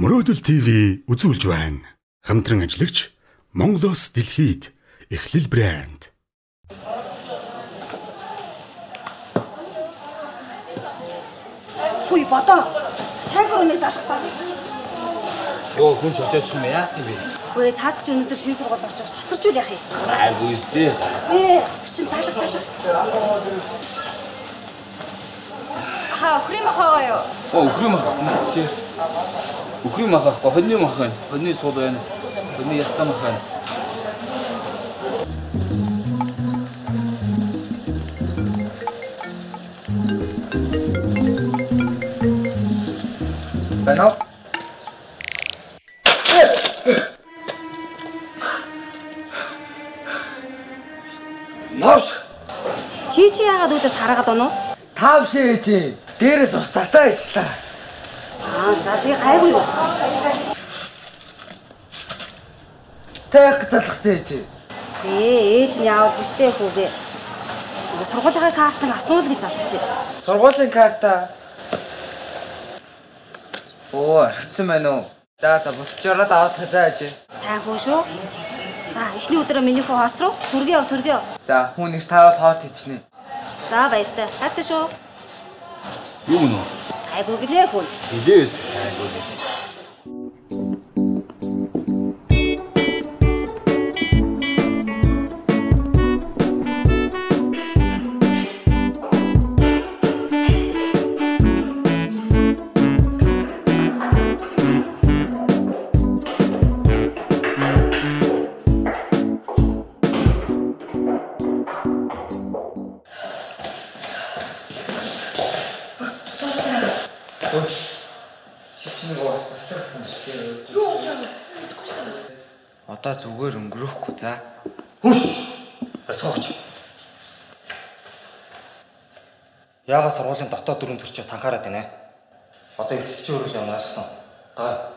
Muroodol TV үзүүлж байна. Хамтран ажиллагч Монголоос дэлхийд эхлэл брэнд. Хүй бодоо. Сайнхүү нэг залах та. Йоо хүн ч очооч юм яасан бэ? Хөөе цаадах ч өнөөдөр шинэ сургуульд орж байгаа хоцорч үл яах юм? Айгүй өстэй. Хоцор чинь залах. Өхрийн махаа юу? Өхрийн махаа. Өхрийн махаа, хоньны махаа. Хоньны сууд байна. Хоньны ястаа махаа. Байна. Норс. Чи яагаад үүдээс хараагаад байна уу? Таав шээжээ. Дээрээс ус татаа ичлаа. За тэгээ гайгүй юу? Тэг талхсан ээжээ. Ээж нь яавал биштэй хүүгээ. Сургуулийн картыг асуул гэж залгаж байна. Сургуулийн карта. Хэцэн байна уу? За буцаж ороод аваад хазаа ээжээ. Сайнхүү шүү. За эхний өдрөө миний хөө хоц руу төргөө. За хүн их таавал хоол хийчихнэ. За баяртай. Хайртай шүү. Юу нөө? Айгуу гэлээ хүн. Гэлээс. Айгуу. Одоо зүгээр өнгөрөхгүй за. Арцгооч. Яагаад сургуулийн дотоод дөрөв төрчөөс танхаараад байна? Одоо эцэлчин өрөөл явна ашигласан. Гаа.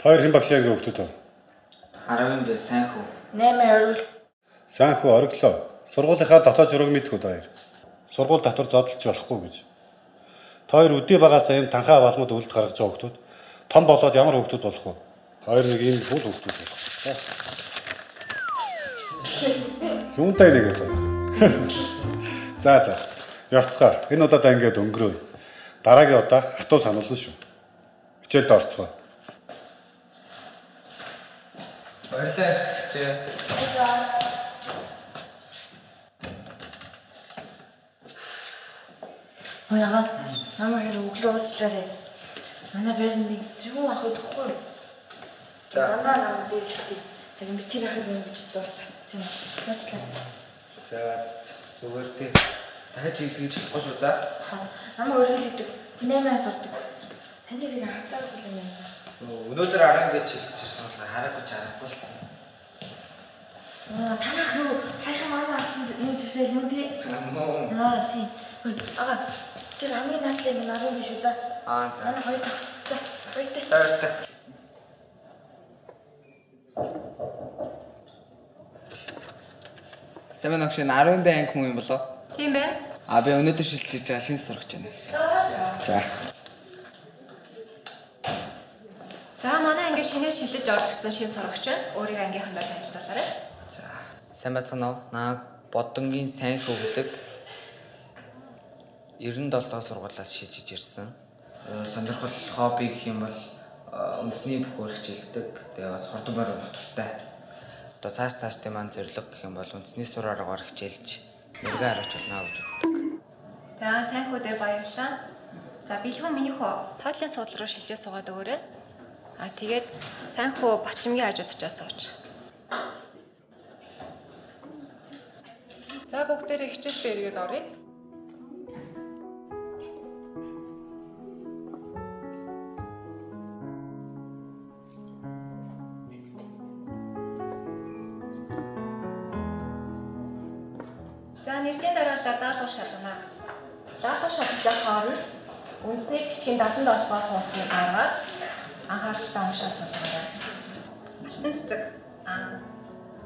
Хоёр хэн багшаагийн хүүхдүүд вэ? 10 бэ Сайнхүү. 8 орвол. Сайнхүү ориглоо. Сургуулийнхаа дотоод жураг мэдхүү хоёр. Сургууль дотор зодолж болохгүй гэж. Хоёр өдөө багасаа энэ танхаа балмууд үлд гаргаж байгаа хүүхдүүд. Том болоод ямар хүүхдүүд болох вэ? Хоёр нэг ийм бүл хүүхдүүд болох. Юунтай нэг гэдэг. За. Явцгаа. Энэ удаадаа ингээд өнгөрөө. Дараагийн удаа хатуу сануулна шүү. Хичээлд орцгоо. Баярлалаа. Яагаад намайг өглөө уучлаарай. Манай байрны нэг зөвхөн ахад өгөхгүй. Дандаа намайг дээлтэй. Харин би тэр ахад ингэж дуусчихсан. Уучлаарай. За зүгээр тий. Дахиж илтгэж болохгүй шүү за. Намайг өргөлөдөг. 8-аас ордог. Таны хэрэг авч байгаа юм байна. Өнөөдөр 10 гэж шилжиж ирсэн болохоор хараагүй ч аргагүй л. Танах юу сайхан манай авсан нэг жишээ юм тий. Тий. Тэр хамгийн наадлын энэ 10 биш үү за. За. Манай хоёр дахь. За баяртай. Баяртай. Сэмэн огш 10 банк хүн юм болоо? Тийм байна. Би өнөөдөр шилжиж байгаа шинэ сурагч байна. За. За манай анги шинээр шилжиж орж ирсэн шинэ сурагч байна. Өөрийг ангийнхандаа танилцуулаарай. За. Сайн байна уу? Наа Бодонгийн Сайнхүү гэдэг 97 сургуулиас шилжиж ирсэн. Сонирхол хобби гэх юм бол үндэсний бүхөөр хичээлдэг. Тэгээ бас хурдмаар дуртай. Одоо цааш тийм маань зорилго гэх юм бол үндэсний сур аргаар хичээлж мэрэгэн харуулж болно гэж боддог. За Сайнхүүдээ баярлалаа. За бэлгэн миний хөө тоотлын суудлал руу шилжиж суугаад өгөөрэй. Тэгээд Сайнхүү бачимгийн хажууд очиж сууч. За бүгдээрээ хичээлдээ эргээд оръё. нэрсийн дараалал даалгавар шалгана. Даалгавар шалгах хооронд үндэсний бичгийн 77 дугаар хуудсыг гаргаад анхааралтай уншаад судалгаарай. Алтан цэцэг.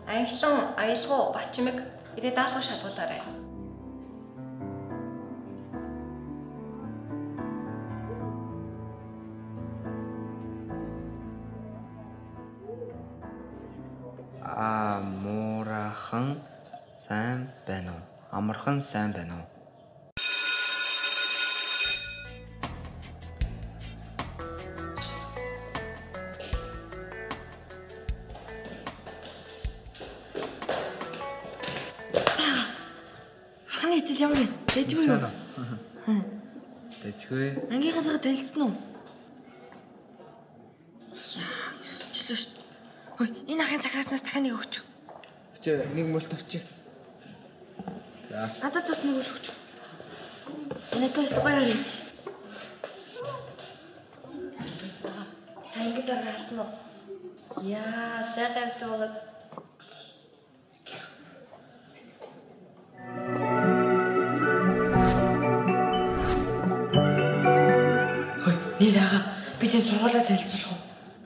Ангилан, аялгау, бачимэг ирээ даалгавар шалгуулаарай. Муурахан сайн байна уу? Амархан сайн байна уу? Ахны хичээл ямар вэ? Дэжгүй юу? Дэжгүй. Ангийнхаа цагаа танилцсан уу? Яа, ёсчлоо шүү. Хөөе, энэ ахын захааснаас дахиад нэг өгч. Өчөө нэг мөлт авчи. За. Надад бас нэг өгч. Энэ тест гоё хийж. Та ингэ дараалсан уу? Яа, сайхан туулаад. Нэр ага, бид энэ сургуулаа танилцуулах уу?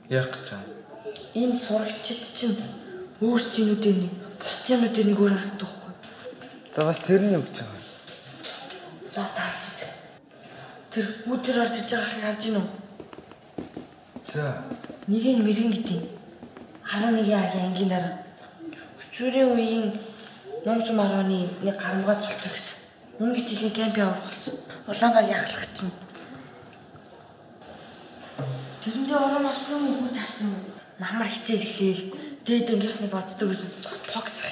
Яг гэж байна. Энэ сурагчид чинь өөрсдийнхүүдээ нэг, бусдынүүдээ нэг өөр харагдах байхгүй. За бас тэрний өгч байгаа. За таарч. Тэр өдөр орж иж байгааг харж гин үү? За. Нэрийг мэрэн гэдэг. 11 ангийн дараа. Өчүүрийн үеийн Номсон маргааны нэг гарамгаа цолтох гэсэн. Өмнөд жилийн кемп явах болсон. Улаанбааг яхалах чинь. Тэрэндээ орон авсан уу тавсан уу? Намар хичээл эхлээл. Дээд ангийнхныг боддог гэсэн. Бокс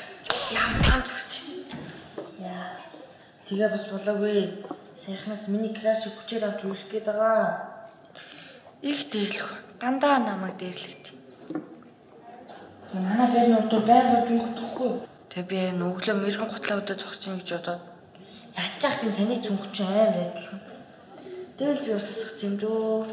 ямар зүгсэн шин. Яа. Тэгээ бас болоогүй. Саяхнаас миний краш хүчээр авч үлэх гээд байгаа. Их дээрлэх. Дандаа намайг дээрлэгт. Манай байрны урд байгаад зүнгөхгүй. Тэгээ би өглөө мэрэгэн гутлаа өдөө зогсчих гэж бодоод яачих тийм таны зүнгөч амар адилхан. Тэгэл би ус асах юм дөө.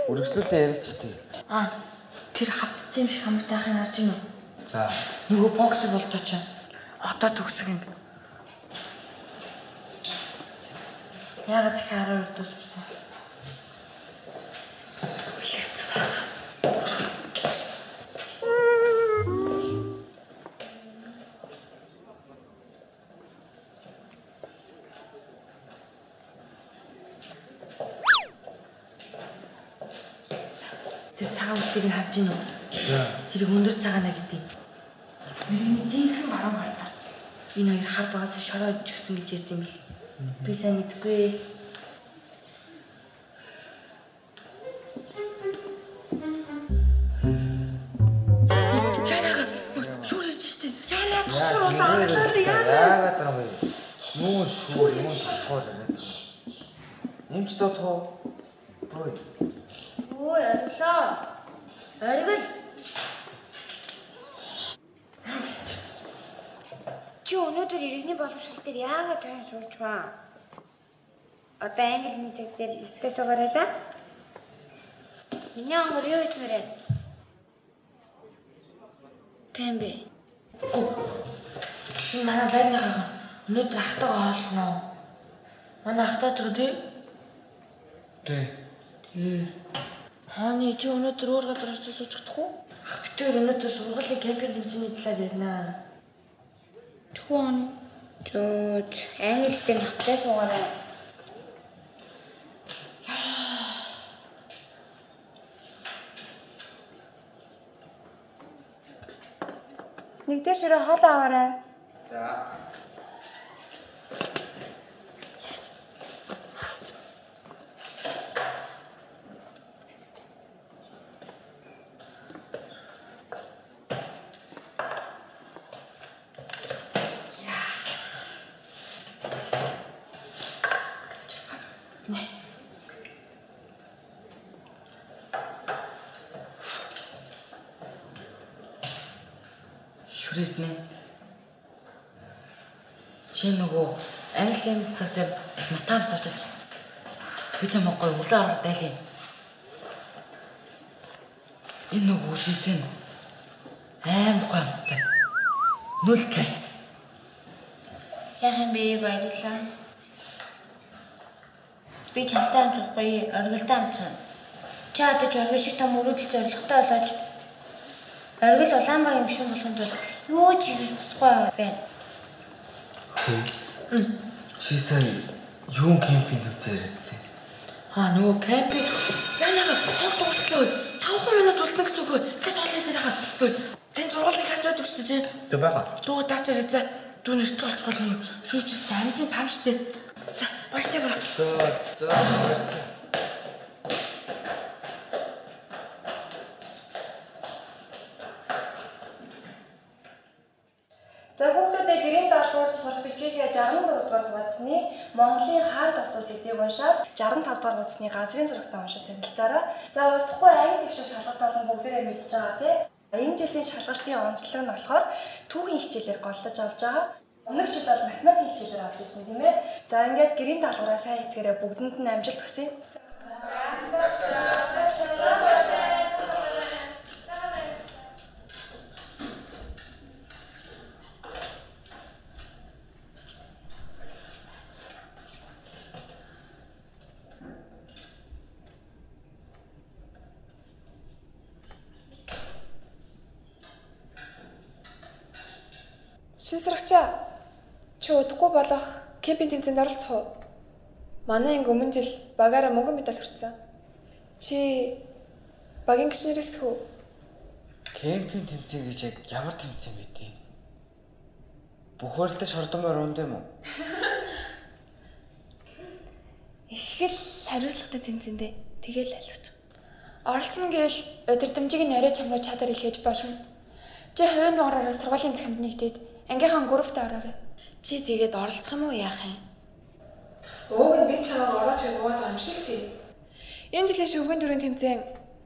Үргэлжлүүлээ яриачтэй. Тэр хавтцсан юм шиг хамттай ахын харж гинөө. За. Нөгөө боксер болдооч. Одоо төгсөх юм. Яагаад дахиад 12 дус болсон? Илэрч байгаа. Тэр цагаан үстийг нь харж гинөө. За. Тэрийг өндөр цагаана гэдэг. Миний жинхэнэ баруун гартаа. Энэ хоёр хар багаас шороод ч гэсэн гэж ярьд юм бил. Би сайн мэдгүй. Яагаад шүүрэж штэ. Яагаад тосгор болоо англаар яагаад юм бэ? Нүү шүүр юм тосгор юм. Эмч дотоо. Ой. Ой, арилаа. Аригл. Чи өнөөдөр иргэний боловсрол дээр яагаад тань сууж ба? Одоо англи цаг дээр ихтэй суугаарай за. Миний ангар юу идмээрээ? Тэмбэ. Манай байрныгаа өнөөдөр ахтайгаа хооллоно. Манай ахтай ч гэдэг. Тий. Хааны чи өнөөдөр өөр газар очиж суучих уу? Ах битээр өнөөдөр сургуулийн кемпинг хэмжээний талаар ярина. Тэгвэл зөөж англи дээр хаттай суугаарай. Нэг дээр ширээ хоол аваарай. За. Шүрээднэ. Чи нөгөө Английн цаг дээр натаамс очиж би ч Монгол өглөө арга дайлаа. Энэ нөгөө үнтэй аим гомтой. Нүл кац. Яхан би баярлаа. Би чамтай хамтрахгүй оргилдаа хамтран. Чи одоо ч оргил шиг том Muroodol зорилготой болооч. Оргил Улаанбаагийн гишүүн болохын тулд юу ч хийж болохгүй байна. Чи сая юун кемпинг үзээрсэн? Нөгөө кемпинг яагаад тоглохгүй 5 минут үлдсэн гэсэн үг. Гэс олоо дээр хаа. Тэн зургуулыг харж байдаг гэсэн чи. Тэг байгаа. Дуу таачаа за дүүн өртөө очихвол шүүчс амжин там штэ. За баяртай ба. За баяртай. За хүүхдүүдээ гэрийн даалгаврт сурах бичгийн 63 дугаар хуудасны Монголын хаан тосоо сэдвийг уншаад 65 дугаар хуудасны газрын зурагтаа уншаад танилцаарай. За удахгүй аян дэвших шалгалт болон бүгдээрээ мэдж байгаа тийм. Энэ жилийн шалгалтын онцлог нь болохоор түүхийн хичээлээр голлож авч байгаа. Өмнөх жил бол математикийн хичээлээр авч ирсэн тийм ээ. За ингээд гэрийн даалгавраа сайн хийцгээрээ бүгдэнд нь амжилт хүсье. Шин сурагчаа чи удахгүй болох кемпинг тэмцээнд оролцох уу? Манай анги өмнө жил багаараа мөнгөн медаль хүртсэн. Чи багийн гишнэрээс хүү? Кемпинг тэмцээн гэж яг ямар тэмцээн бэ тийм? Бүхэлдээ шордмоор унд юм уу? Их л хариуцлагатай тэмцээндээ тэгэл ойлгож. Оролцсон гэвэл удирдамжийг нь орой чамруу чадар илгээж болно. Чи хувийн дугаараараа сургуулийн захимд нэгдээд ангийнхаа группт ороорой. Чи тэгээд оролцох юм уу яах юм? Өөг нь би чамайг орооч гэж угаад байгаа юм шиг тий. Энэ жилийн шүгэн дөрөв тэмцээн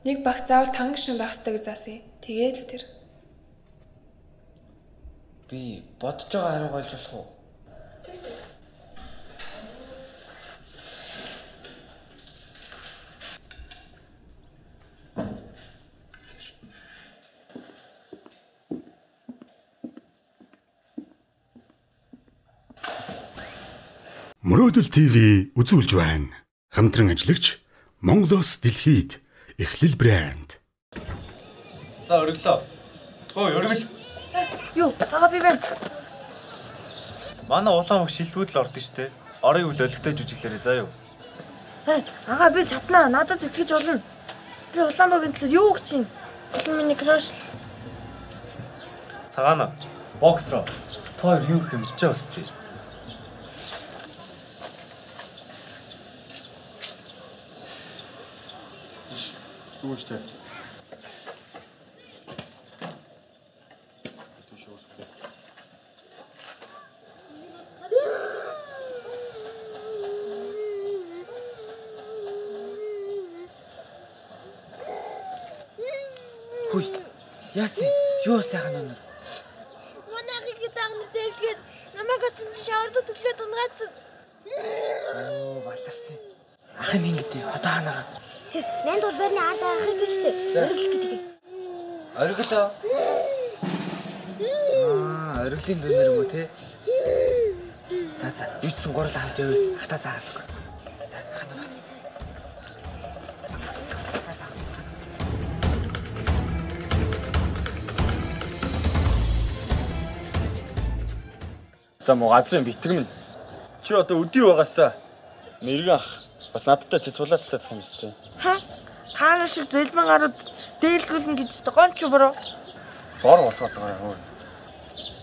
нэг багт заавал 5 гишүүн байх ёстой гэж заасан. Тэгээд л тэр. Би бодож байгаа хариуг олж болох уу? Muroodol TV үзүүлж байна. Хамтран ажиллагч Монголоос дэлхийд эхлэл брэнд. За өргөлөө. Өргөл. Юу, ага би байна. Манай улаан мөх шилтгүүдл ордон штэ. Орын үл өлегтэй жүжиглээрээ заа юу. Ага би чаднаа. Надад итгэж болно. Би Улаанбаагийн төлөө юу гэж чинь? Улаан миний краш. Цагаана. Боксроо. Тоор юу хэмжээ өстэй. Слушайте. Хүй, яасан? Юу сайхан өнөр? Манай гитарны дэлгээд намайг оцсон шавард төглөө дунгайцсан. Баларсан. Ахын ингэдэй одоо ханаа. Тэр 8 дугаар байрны ард ахыг гэж штэ. Өргөл гэдэг. Оргилоо. Оргилын дүнээр юм уу те? За, үйдсэн гурал хамт явъя. Хата заагаад өг. За, хана бас. За муу газрын битгэмэн. Чи одоо өдий байгаасаа нэргэн ах. Бас надтай цэцүүлээстэй тах юм шүү дээ. Хаана шиг зэлбэн гарууд дээлгүүлнэ гэж гонч бөрөө. Бор болгоод байгаа юм.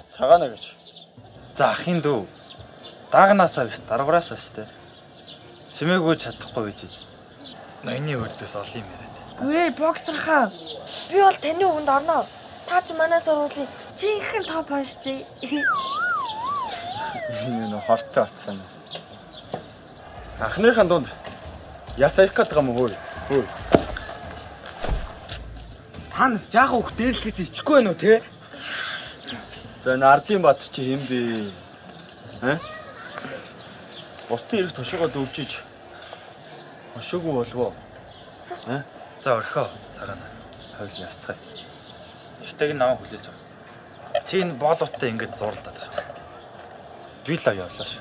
Цагаана гэж. За ахын дүү. Даагнаасаа бит даргуураас шүү дээ. Чимээгүй чадахгүй гэж. Ноёны өрдөөс олон юм яриад. Гүй боксер хаа. Би бол таны үгэнд орноо. Та ч манай сургуулийн жинхэнэ топ хоншчээ. Энэ нөө хортой атсан. Ахныхаа дунд ясаах гэдэг юм уу? Хөөе. Та нар жаахан хөх дээрлэхээс ичихгүй байна уу те? За Нардын бат чи хэм бэ? Бусдын ирэх тушуугаа дүүрчиж хошоогүй болов. За орхоо цагаана. Хойл явцгаая. Ихтэйг намайг хүлээж байгаа. Чи энэ боолоттой ингэж зурлаад байгаа. Би л явлаа ш.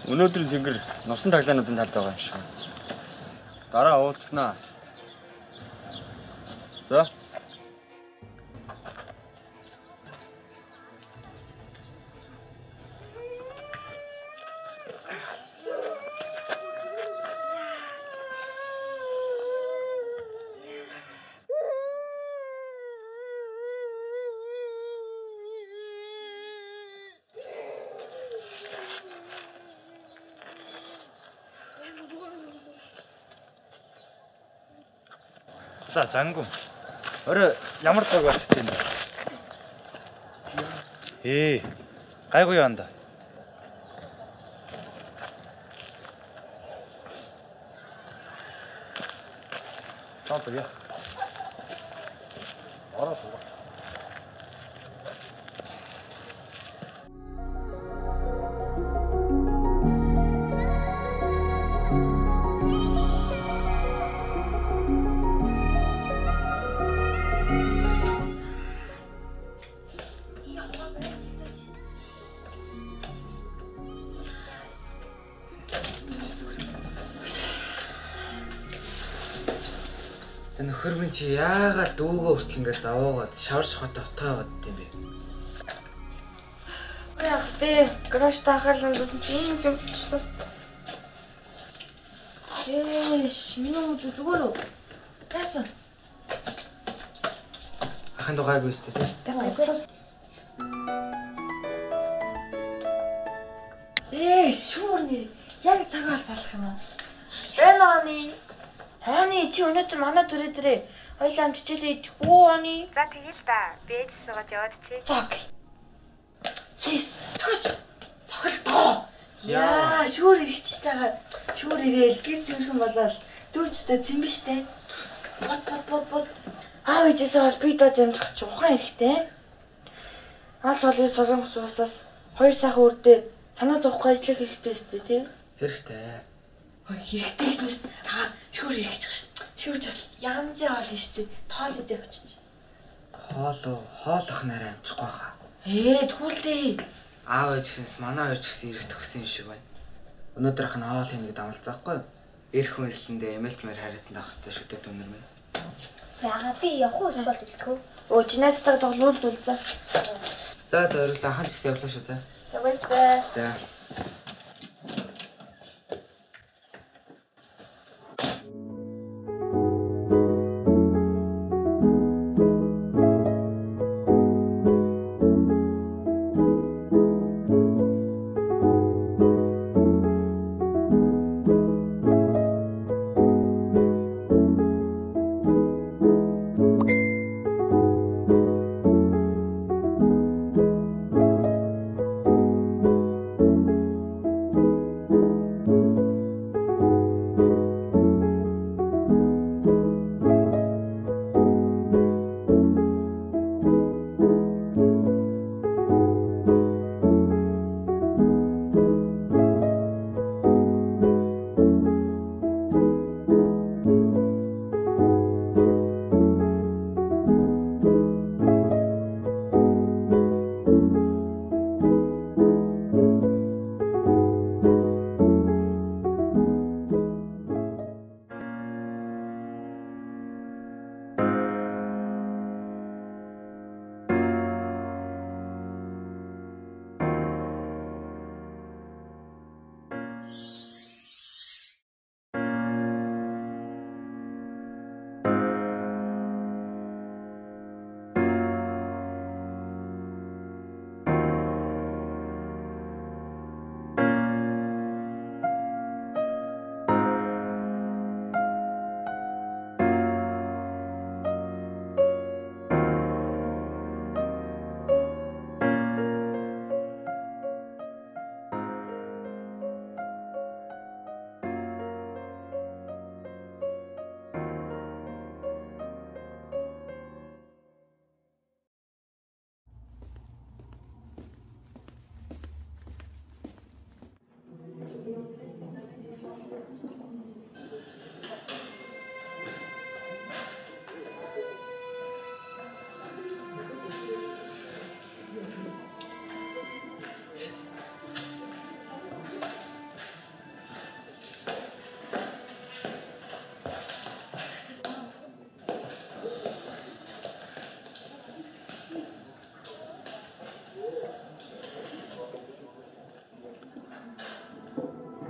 Өнөөдрийн тэнгэр нусан таглаануудын талд байгаа юм шиг. Дараа уулзнаа. За. За зангум. Орой ямар цаг байх вэ? Гайгүй юм да. Цаатаа я. Ороо. Нөхөр минь чи яагаад дүүгөө хүртэл ингээд заваагаад шавар шахаад отоогоод юм бэ? Яг тий, гараж таахаар л дууссан чи юм болчихлоо. Минь зүгээр үү? Яасан? Ахын дугайгүй өстэй тий. Гайгүй. Шүүр нэр яг цагаал залах юм аа. Бэнаны Хооны чи өнөөдөр манай дүрээ дээрээ хоёлаа амжичээлээ идэггүй хооны. За тэгэл та. Би ээж суугаад яваад чи. Зог. Yes. Цохолтоо. Яа, шүүр ирчихэж байгаа. Шүүр ирээл гэр зэмхэн болоод дүүчтэй зэм биштэй. Бод. Аав ээжээсээ бол би доо замжих чи ухаан эрэхтэй. Ас олын солонгос уусаас 2 сайхан үрдээ санаа зовхгүй ажиллах хэрэгтэй өстэй тий. Хэрэгтэй. Хэрэгтэй гэснээс шүүр ирэх гэж шин. Шүүрч бас янзын хоол шүү дээ. Тоол идэх очиж. Хоолох нараа амжихгүй хаа. Тэгүүлдээ. Аав ээжээс манай хоёр ч гэсэн ирэх төгсөн юм шиг байна. Өнөөдөр ахын хоол хийнэ дамлцаахгүй. Ирэх хүнсэндээ эмэлт мэр харьсан байх хэрэгтэй шүү дээ дүнэр минь. Яагаад би явах уу эсвэл үлдэх үү? Жинастаг тоглуулд үлзээ. За зориглоо ахын ч гэсэн явлаа шүү за. За баярлалаа. За.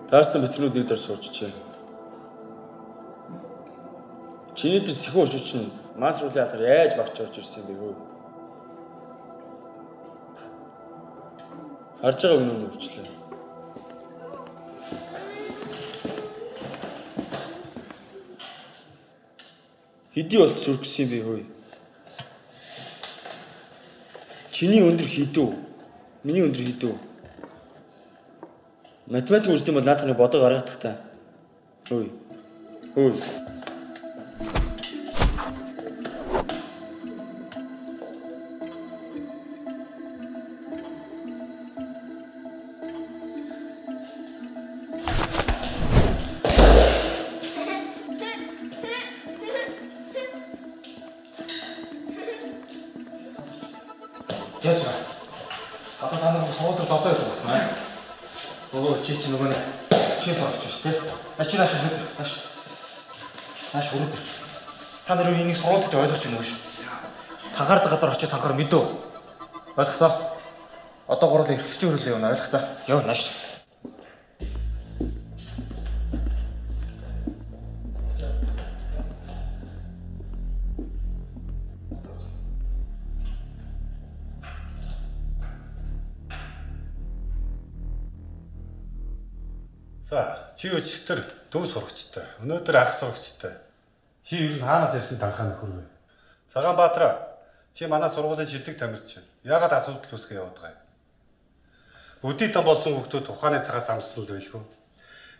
Таарсан битрнүүдийг дээр суурчжээ. Чиний дээр сэхүү орчууч нь мас руулийн алгаар яаж багч орж ирсэн бэ хөө? Харж байгаа үнэн нь үрчлээ. Хэдий болт сүргэсэн би хөөе. Чиний өндөр хідүү. Миний өндөр хідүү. Математик үзсэн бол наадхны бодог гаргах та. Хөөе. Хөөе. Та нар энийг сургуульд ойлгож байна уу шүү? Танхаардаг газар очиж танхаар мэдөө. Ойлгосоо? Одоо гурлаа эрхлэгчийн хөрөлөө явна ойлгосоо? Яв нааш. За, чи өчтөр дүү сурагчтай. Өнөөдөр ах сурагчтай. Чи ер нь хаанаас ирсэн танхаа нөхөр вэ? Цагаанбаатар, чи манай сургуулийн шилдэг тамирч байна. Яагаад асуудал үүсгэж яваад байгаа юм? Өдий том болсон хүмүүс ухааны цагаас амжсан л байлгүй.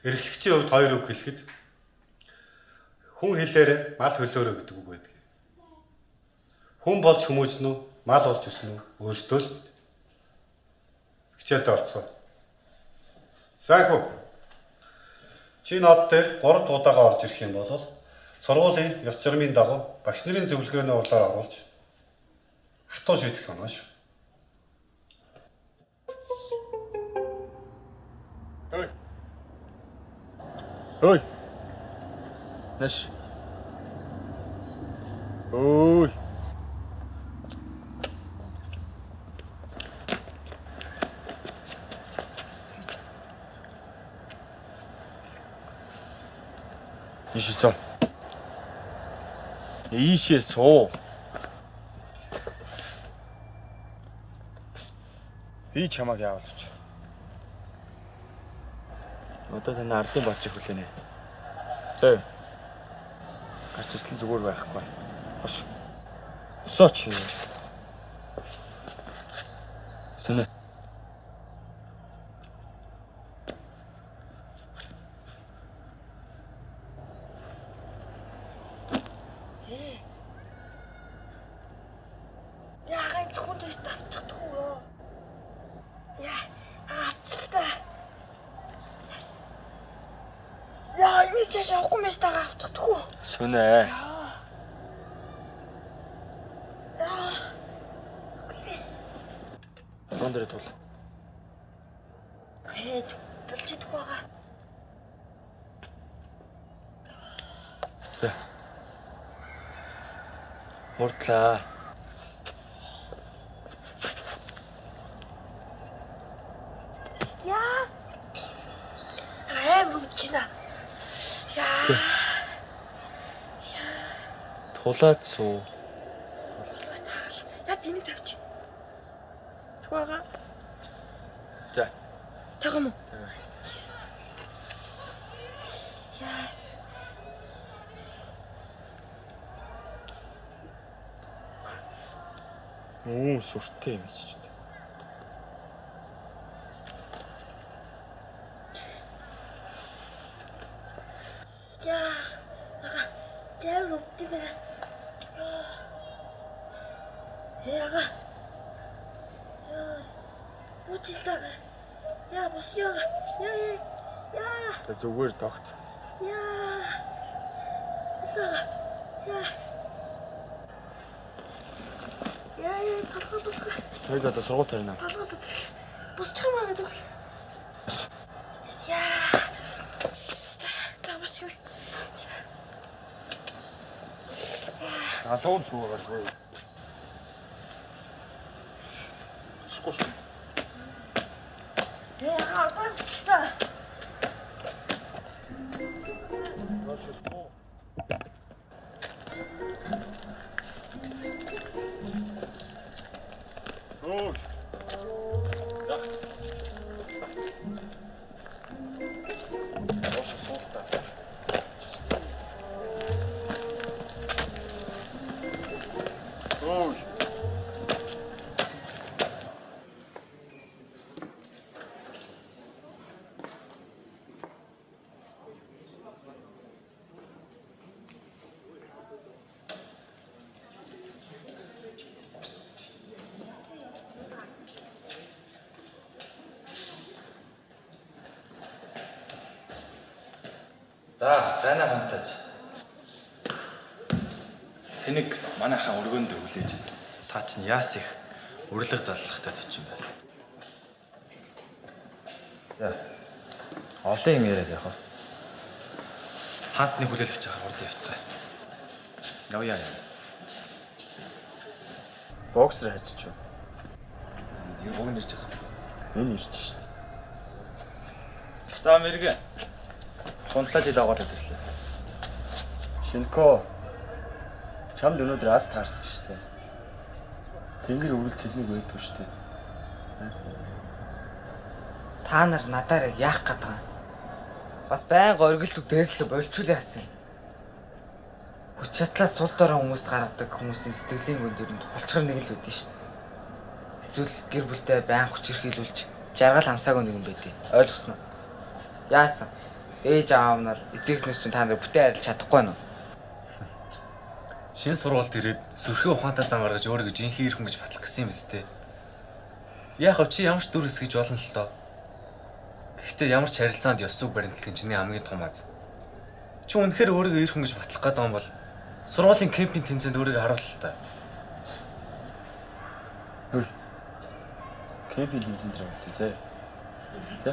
Эрхлэгчийн хувьд хоёр үг хэлэхэд хүн хэлээр мал хөлөөрөө гэдэг үг байдаг. Хүн болж хүмүүжнэ үү, мал болж өснө үү? Өөрсдөө л бит. Хичээлд орцгоо. Сайнхүү. Чи нот дээр 3 дуудаага орж ирэх юм бол сургуулийн ёс журмын дагуу багш нарын зөвлөгөөний улаар оруулж хатуу шийдэх болно шүү. Ой. Нэш. Ой. Ишисо. Ишисо. Би чамайг яавалч. Одоо тань ардын бацыг хүлээнэ. Зөө. Гарч ирсэн зүгээр байхгүй. Бос. Босооч. Сэнэ. Сүнэ. Дондор тул. Болчихдог байгаа. За. Хурдлаа. Яа. Ручна. Яа. Тулаад суу. Тулаас таал. Яаж энийг тавьчих. Чугаа. За. Тагам уу? Яа. Оо, сүртэй юм чи. Яа. Жаа рупти бэ. Яга. Училтаа. Яа бос яга. Яа. Тэ зүгээр тогт. Яа. Яа. Яа, толгой. Тэрийг одоо сургууль тарина. Толгой. Босчих юм аа гэдэг бол. Яа. Табас юу. Алуун цуу байгаагүй. Скош. Яа, бацта. За, сайнаа хамтаж. Тэнийг манайхаа өргөнд өглөөж. Та чинь яас их өрлөг заллахтай төч юм байна. За. Олон юм яриад явах. Хаантны хүлээлгэж байгаа урд явцгаа. Явъя. Боксер хайчих. Юу гэн ирж байгаа юм. Энэ ирж шít. За мэргэ. Хунтлаж идэгоор ирлээ. Шинко. Чамд өнөөдөр ас таарсан шүү дээ. Тэнгэр үрэл цэлмиг байдгүй шүү дээ. Та нар надаар яах гээд байгаа? Бас байнга оргилд дээрлээ болчулаа яасан. Хүч чадлаа сул дорой хүмүүст гаргадаг хүмүүсийн сэтгэлийн гүндүрэнд болчгор нэг л үүдэн шүү дээ. Эсвэл гэр бүлтэй байнга хүч хэрхийлүүлж жаргал амсаагүй нэг юм байдیں۔ Ойлгосноо? Яасан? Ээж аав нар эцэгнэр чинь та нар бүтэн арилж чадахгүй нь. Шинэ сургуульд ирээд сөрхөө ухаантай зам гаргаж өөрийгөө жинхэнэ ирхэн гэж батлах гэсэн юм өстэй. Яг чи ямар ч дүр хэсгэж болно л доо. Гэхдээ ямар ч харилцаанд ёсгүй баримтлах нь чиний хамгийн том аз. Чи үнэхээр өөрийгөө ирхэн гэж батлах гэдэг юм бол сургуулийн кемпинг тэмцээнд өөрийгөө харуул л та. Хөөе. Кемпинг тэмцээнд явах зэ. За.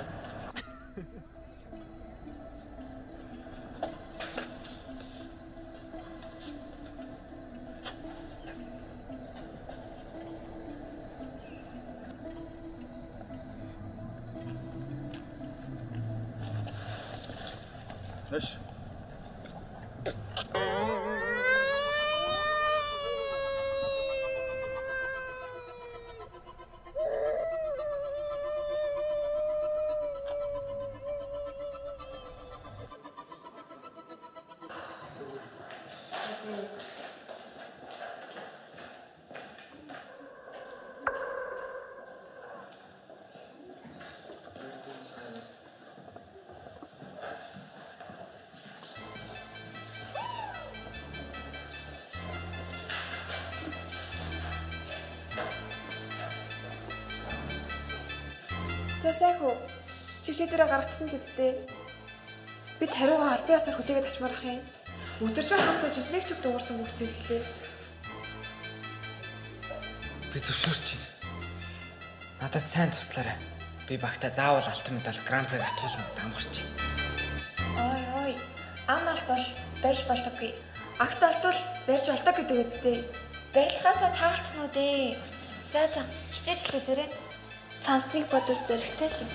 Эш. За сайнхүү. Чишээ дээрээ гаргачихсан гэдэгтэй. Бид хариугаа албан ёсоор хүлээгээд очмоор ах юм. Өдөржин хамт жижиг ч дуурсан хөвчлөлээ. Би зөвшөөрч байна. Надад сайн туслаарай. Би багтаа заавал алтан медаль гран-приг атуулна дамгарч байна. Ой, ам алт бол барьж болдоггүй. Агт алтвал барьж болдог гэдэг үстэй. Барилгаасаа таалцсан уу дээ. За хичээж л үзээрэй. Сансныг бодвол зэрэгтэй л юм.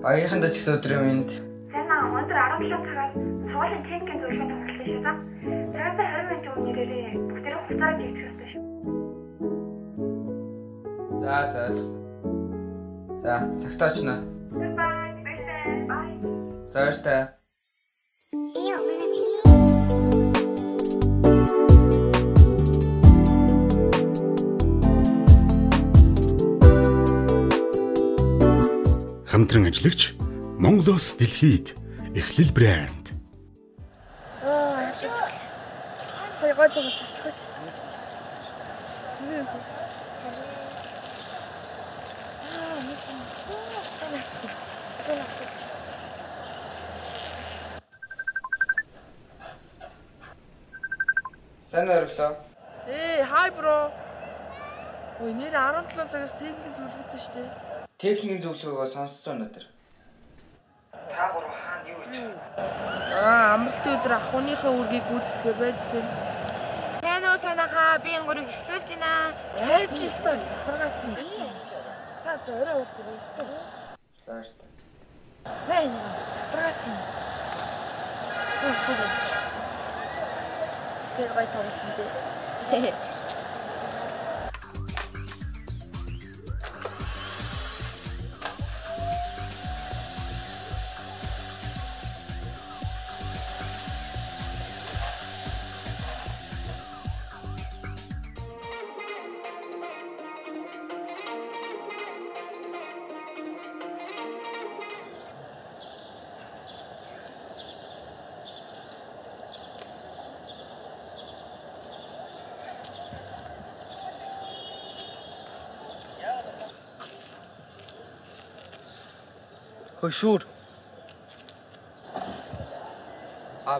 Оюунханд ч гэсэн өдрийн мэнд. Сайн аа, өндөр 17 цагаас суулын техникийн зөвлөгөөний тоглолт шүү дээ. Цагаатаа 20 минут өмнө нэрээ бүгдээрээ хуцаараа хийх хэрэгтэй шүү. За ойлгосон. За, цагтаа очно. Bye. Bye. Зөөртэй. Хамтран ажиллагч Монголоос дэлхийд эхлэл брэнд. Сая гоо зогсож. Сайн ориглоо. Хай бро. Ой, нэр 17 цагаас техникийн зөвлөгөөтэй шүү дээ. Техникийн зөвлөгөөгөө сонссон өнөөдөр. Та гурав хаана юу гэж? Амралтын өдөр ахуйныхаа үргийг гүйцэтгэх байж лээ. Тань уу санахаа би энэ гурыг эхлүүлж байна. Ажилтаа ядаргаа тийм. Та зорио уулзраа ихтэй. Зааш та. Мэн ядаргаа тийм. Уулзраа. Тэр гой томсон дээ. Хөшүүр.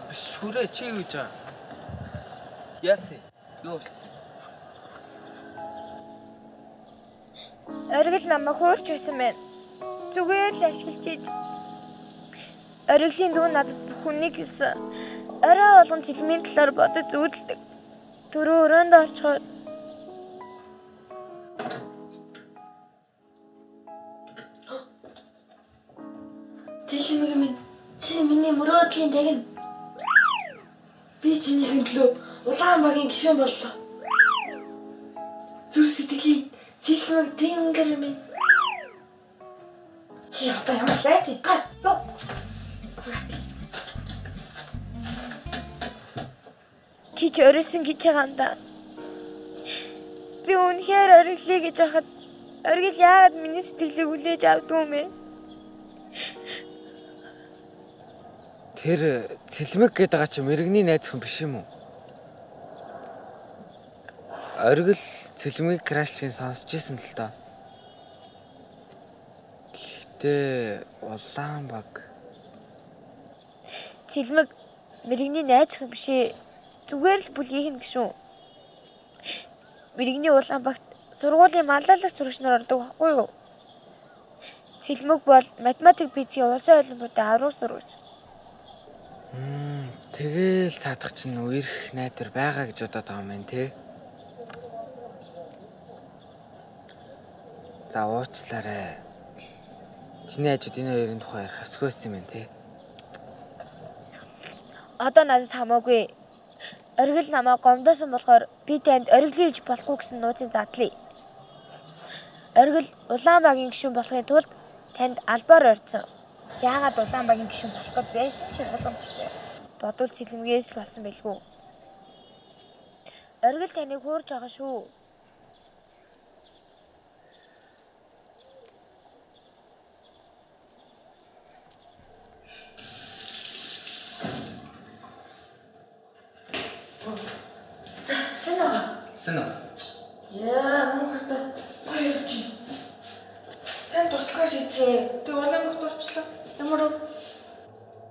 Биш шүрээ чи юу гэж байгаа? Яасан? Юу болчихсон? Оргил намайг хуурч байсан байна. Зүгээр л ашиглаж ийж. Ориглын дүү надад бүхнийг хэлсэн. Орой болгон цэлмийн талаар бодож зүудэлдэг. Түрүү өрөөнд орчхоор Зэлмэг минь чи миний Muroodol-ийн дагна. Би чинийхэн төлөө улаан багийн гишүүн боллоо. Зүр сэтгэлийн зэлмэг тэнгэр минь. Чи одоо ямар лайт идэх вэ? тийч орилсон гэж байгаа юм да. Би үнэхээр ориглъя гэж байхад оргил яагаад миний сэтгэлийг хүлээж авдгүй юм бэ? Тэр цэлмэг гэдэг байгаа чи мэрэгний найз хүн биш юм уу? Оргил цэлмэгийг крашлыг сонсч ирсэн л доо. Гэхдээ улаан баг. Цэлмэг мэрэгний найз хүн биш ээ. Зүгээр л бүлгийн гişүүн. Мэрэгний улаан багт сургуулийн маллайлагч сурагч нар ордог байхгүй юу? Цэлмэг бол математик физикийн улсын олимпиадын аврах сурагч. Тэгэл цаадах чинь үерх найдвар байгаа гэж бодоод байгаа юм байна те. За уучлаарай. Чиний хажууд энэ хоёрын тухай ярих асгүй байсан юм байна те. Одоо надад хамаагүй. Оргил намайг гомдоосон болохоор би танд ориглъя гэж болохгүй гэсэн нууцын задлаа. Оргил улаан багийн гишүүн болохын тулд танд албаар орцсон. Яагаад улаан багийн гишүүн болох гэж байсан ч боломжтой. Бодвол цэлмгээс л болсон байлгүй. Оргил таныг хуурж байгаа шүү. Сэнэ. Яа, намайг хоёр чи. Тань туслахаа шийдсэн. Тэг улаан багт орчлоо. Ямар вэ?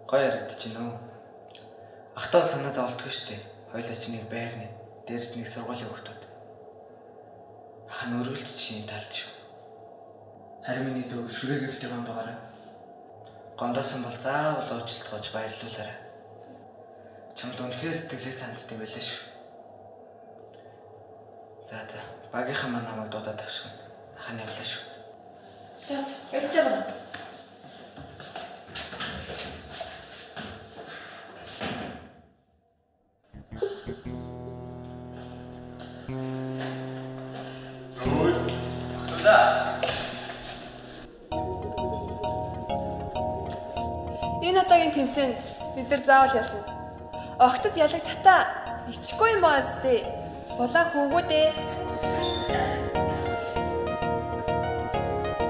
Гоё яригдаж байна уу? Ахтаа санаа зовлтгүй шүү дээ. Хоёлаа чи нэг байрны, дээрс нэг сургуулийн хүүхдүүд. Хан өргөлчийн талд шүү. Харин миний дүү шүрэгээ фитэ гондоогаарай. Гондоосон бол заавал уучлалт гож баярлуулаарай. Чамд үнэхээр сэтгэлээ сандд юм байлаа шүү. За багийнхан маань намайг дуудаад ташгана. Ахын явлаа шүү. За, ялтай байна. Энэ удаагийн тэмцээнд бид нар заавал ялна. Огтод ялагдахтаа ичихгүй юм баас дээ. Улаан хүүгүүдээ.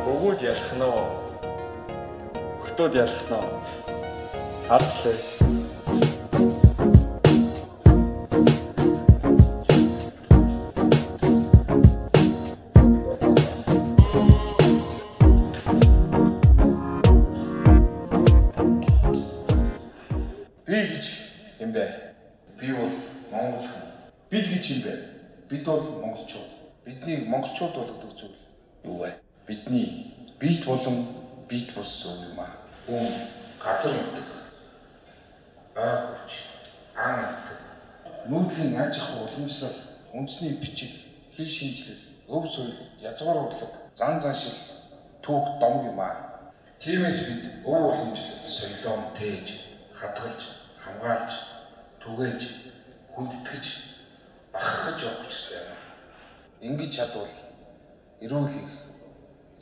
Хүүгүүд ялах нь уу? Хүүхдүүд ялах нь уу? Харчлаа. Би гэж юм бэ? Би бол Монгол хүн. гэж юм бэ? Бид бол монголчууд. Бидний монголчууд болгодог зүйл юу вэ? Бидний бит болон бит бус юм аа. Хүн газар нутаг. Байгууч, ан нутаг. Нүүдлийн аж ахуй уламжлал, үндэсний бичиг, хэл шинжилэл, өв соёл, язгуур урлаг, зан заншил, түүх дом юм аа. Тиймээс бид өв уламжлал, соёлоо тээж, хадгалж, хамгаалж, түгээж, хүндэтгэж, бахархаж явах хэрэгтэй юм. Ингэж чадвал эрүүл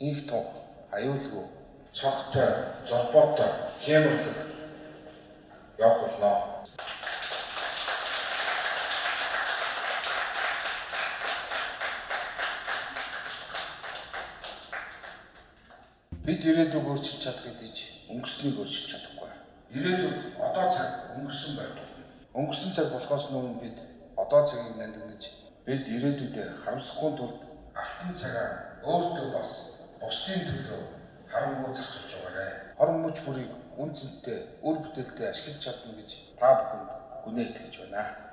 их тунх, аюулгүй, цогтой, зорбоотой, хямрлаг явах болно. Бид ирээдүйг өөрчилж чадах гэдгийг өнгөрснийг өөрчилж чадахгүй. Ирээдүйд одоо цаг өнгөрсөн байх. Өнгөрсөн цаг болохоос өмнө бид одоо цагийг нандинаж бид ирээдүйдээ харамсахгүй тулд алтан цагаа өөртөө бас бусдын төлөө харамгүй зарцуулж байгаарай. Хорон мөч бүрийг үнцэнтэй, үр бүтээлтэй ашиглаж чадна гэж та бүхэнд гүнээ итгэж байна.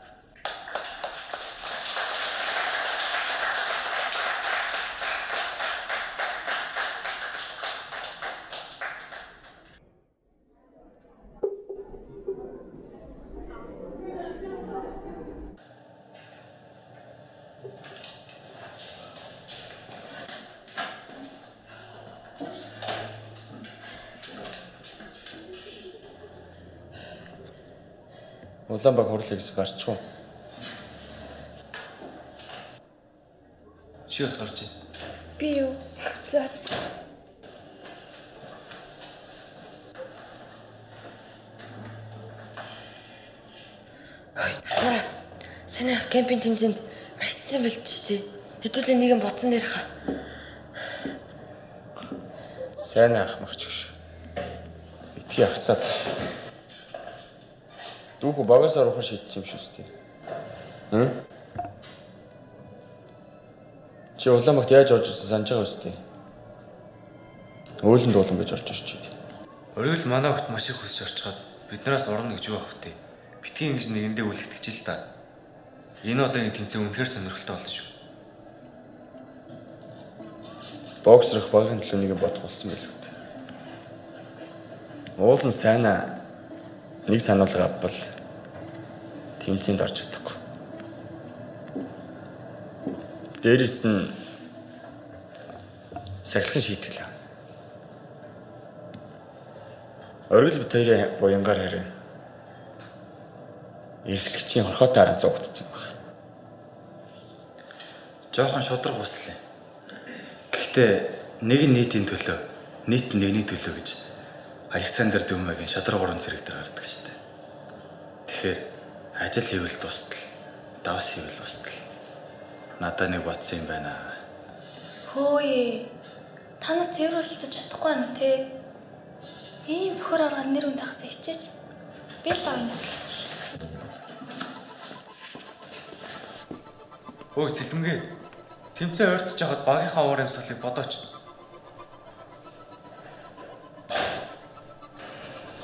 Улаанбааг хурлыг хэсэг гарчих уу? Чи бас гарч ийн. Би юу? За. Нара. Санийх кемпинг тэмцээнд маш сайн бэлдэж штий. Хэдүүлээ нэг юм бодсон дээр хаа. Сайн ах махч гэж. Итгий ахсаад. Дүүг багасаар ухаж шийдсэн юм шүү дээ. Хм? Чи улаанбагт яаж орж ирсэн санаж байгаа үстэй. Өөлөнд дуулан гэж орж ирч дээ. Оройл манай хот маш их хүсч орчгаад биднээс орно гэж юу авах вэ? Битгий ингэж нэгэндээ үлэгдэж л та. Энэ удаагийн тэмцээн үнэхээр сонирхолтой болно шүү. Боксрах багын төлөө нэг бодох болсон байл үү. Уулын сайнаа нэг сануулга авбал тэмцээнд орж чадахгүй. Дээрээс нь сахилгын шийтгэл. Оргил бит хоёрын буянгаар харин эрхлэгчийн хорхоотой арга зогтцсон байна. Жохон шудраг буслаа. Гэхдээ нэг нь нийтийн төлөө, нийт нь нэгний төлөө гэж Александр Дүмагийн шадраг гурван зэрэг дээр гардаг шүү дээ. Тэгэхээр ажил хийвэл тусдал, давс хийвэл устдал. Надад нэг бодсон юм байна. Хөөе. Та нар цэвэр устдаж чадахгүй байна уу те? Ийм бохор аргаар нэр үнд тахсан хичээж. Би л авна гэж. Хөөе сэлмгээ. Тэмцээн ойртож байхад багийнхаа уур амьсгалыг бодооч.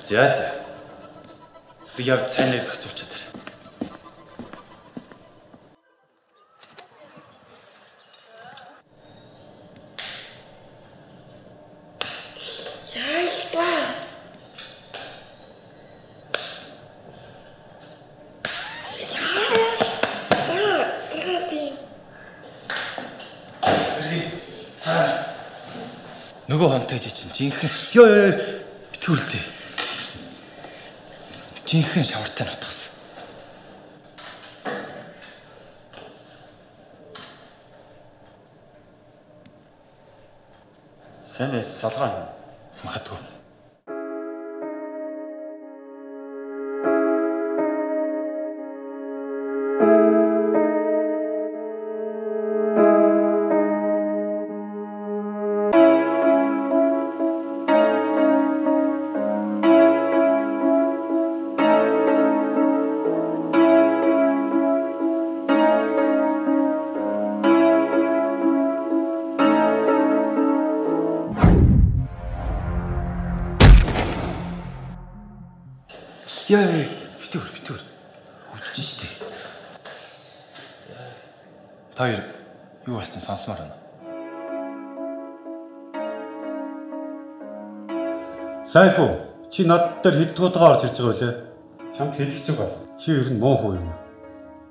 За. Би явж цайныг зохицуулж чадар. Нөгөө хонтойж чинь жинхэнэ. Ёо битгүүлдэ. Жинхэнэ шавартай нутгасан. Санаас салгаан магадгүй. Яа, битүүр. Үдчих штэ. хоёр юу болсныг сонсомоор байна. Сайнхүү, чи над дээр хэд удаагаар орж ирж байгаа вэ? Чамд хэлэх зүг бол. Чи ер нь муу хүү юм.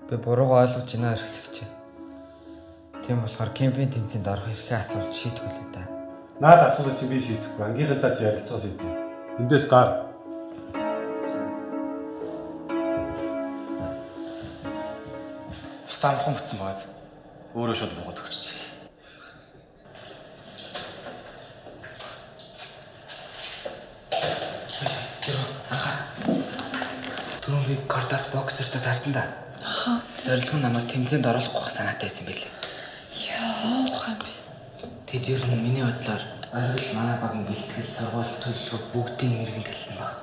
Би буруугаа ойлгож байна эрхлэгч. Тийм болохоор кемпинг тэмцээнд орох эрхээ асуулт шийдвэрлэе та. Наад асуулт чи би шийдэхгүй. Ангийнхантаа чи ярилцгаа шийдээ. Эндээс гар. Стамхан битсэн бааз. Өөрөө шууд буугаад өгчихлээ. Түрүүн би картад боксертай таарсан да. Зорилго нь намайг тэмцээнд оруулахгүй санаатай байсан байлээ. Яа, хам би. Тэд ер нь миний бодлоор оргил манай багийн бэлтгэл сургууль төлөвлөгөө бүгдийг мэрэгэн хэлсэн баг.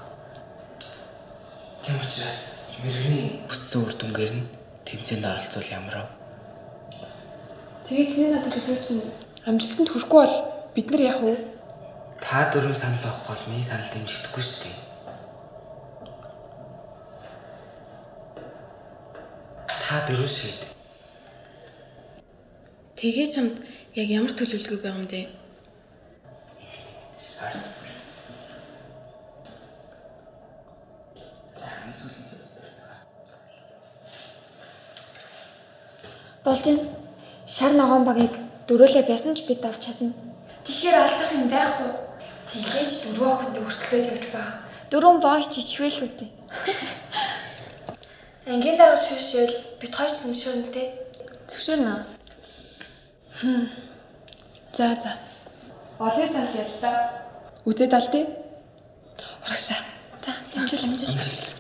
Тийм учраас мэрэгний бүссэн үр дүнгээр нь тэмцээнд оролцвол ямар вэ? Тэгээ чиний надад төлөвлөгөөч нь амжилтанд хүрэхгүй бол бид нар яах вэ? Та дөрөв санал авахгүй бол миний санал дэмжихдэггүй шүү дээ. Та дөрөв шийд. Тэгээ чамд яг ямар төлөвлөгөө байгаа юм бэ? Болжин шар ногоон багийг дөрөөлөө байсан ч бид авч чадна. Тэгэхээр алдах юм байхгүй. Тэглээж дөрөв охинд өрсөлдөд явж байгаа. Дөрөв бооч чичвэл үтэй. Ангийн дараа шүүшэл бид хоёр ч зөвшөөрнө те. Зөвшөөрнө. За. Олон санал яллаа. Үзээд ал те. Урагшаа. За, амжилт.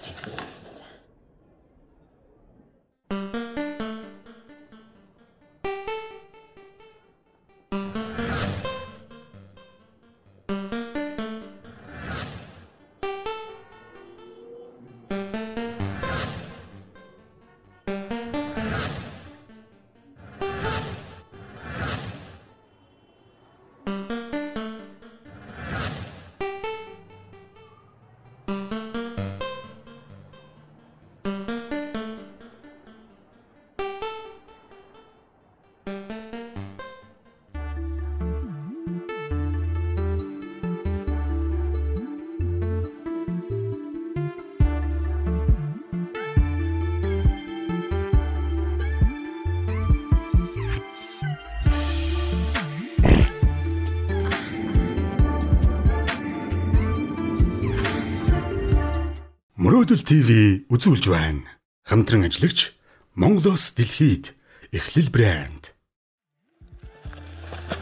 Muroodol TV үзүүлж байна. Хамтран ажиллагч Монголоос дэлхийд эхлэл брэнд.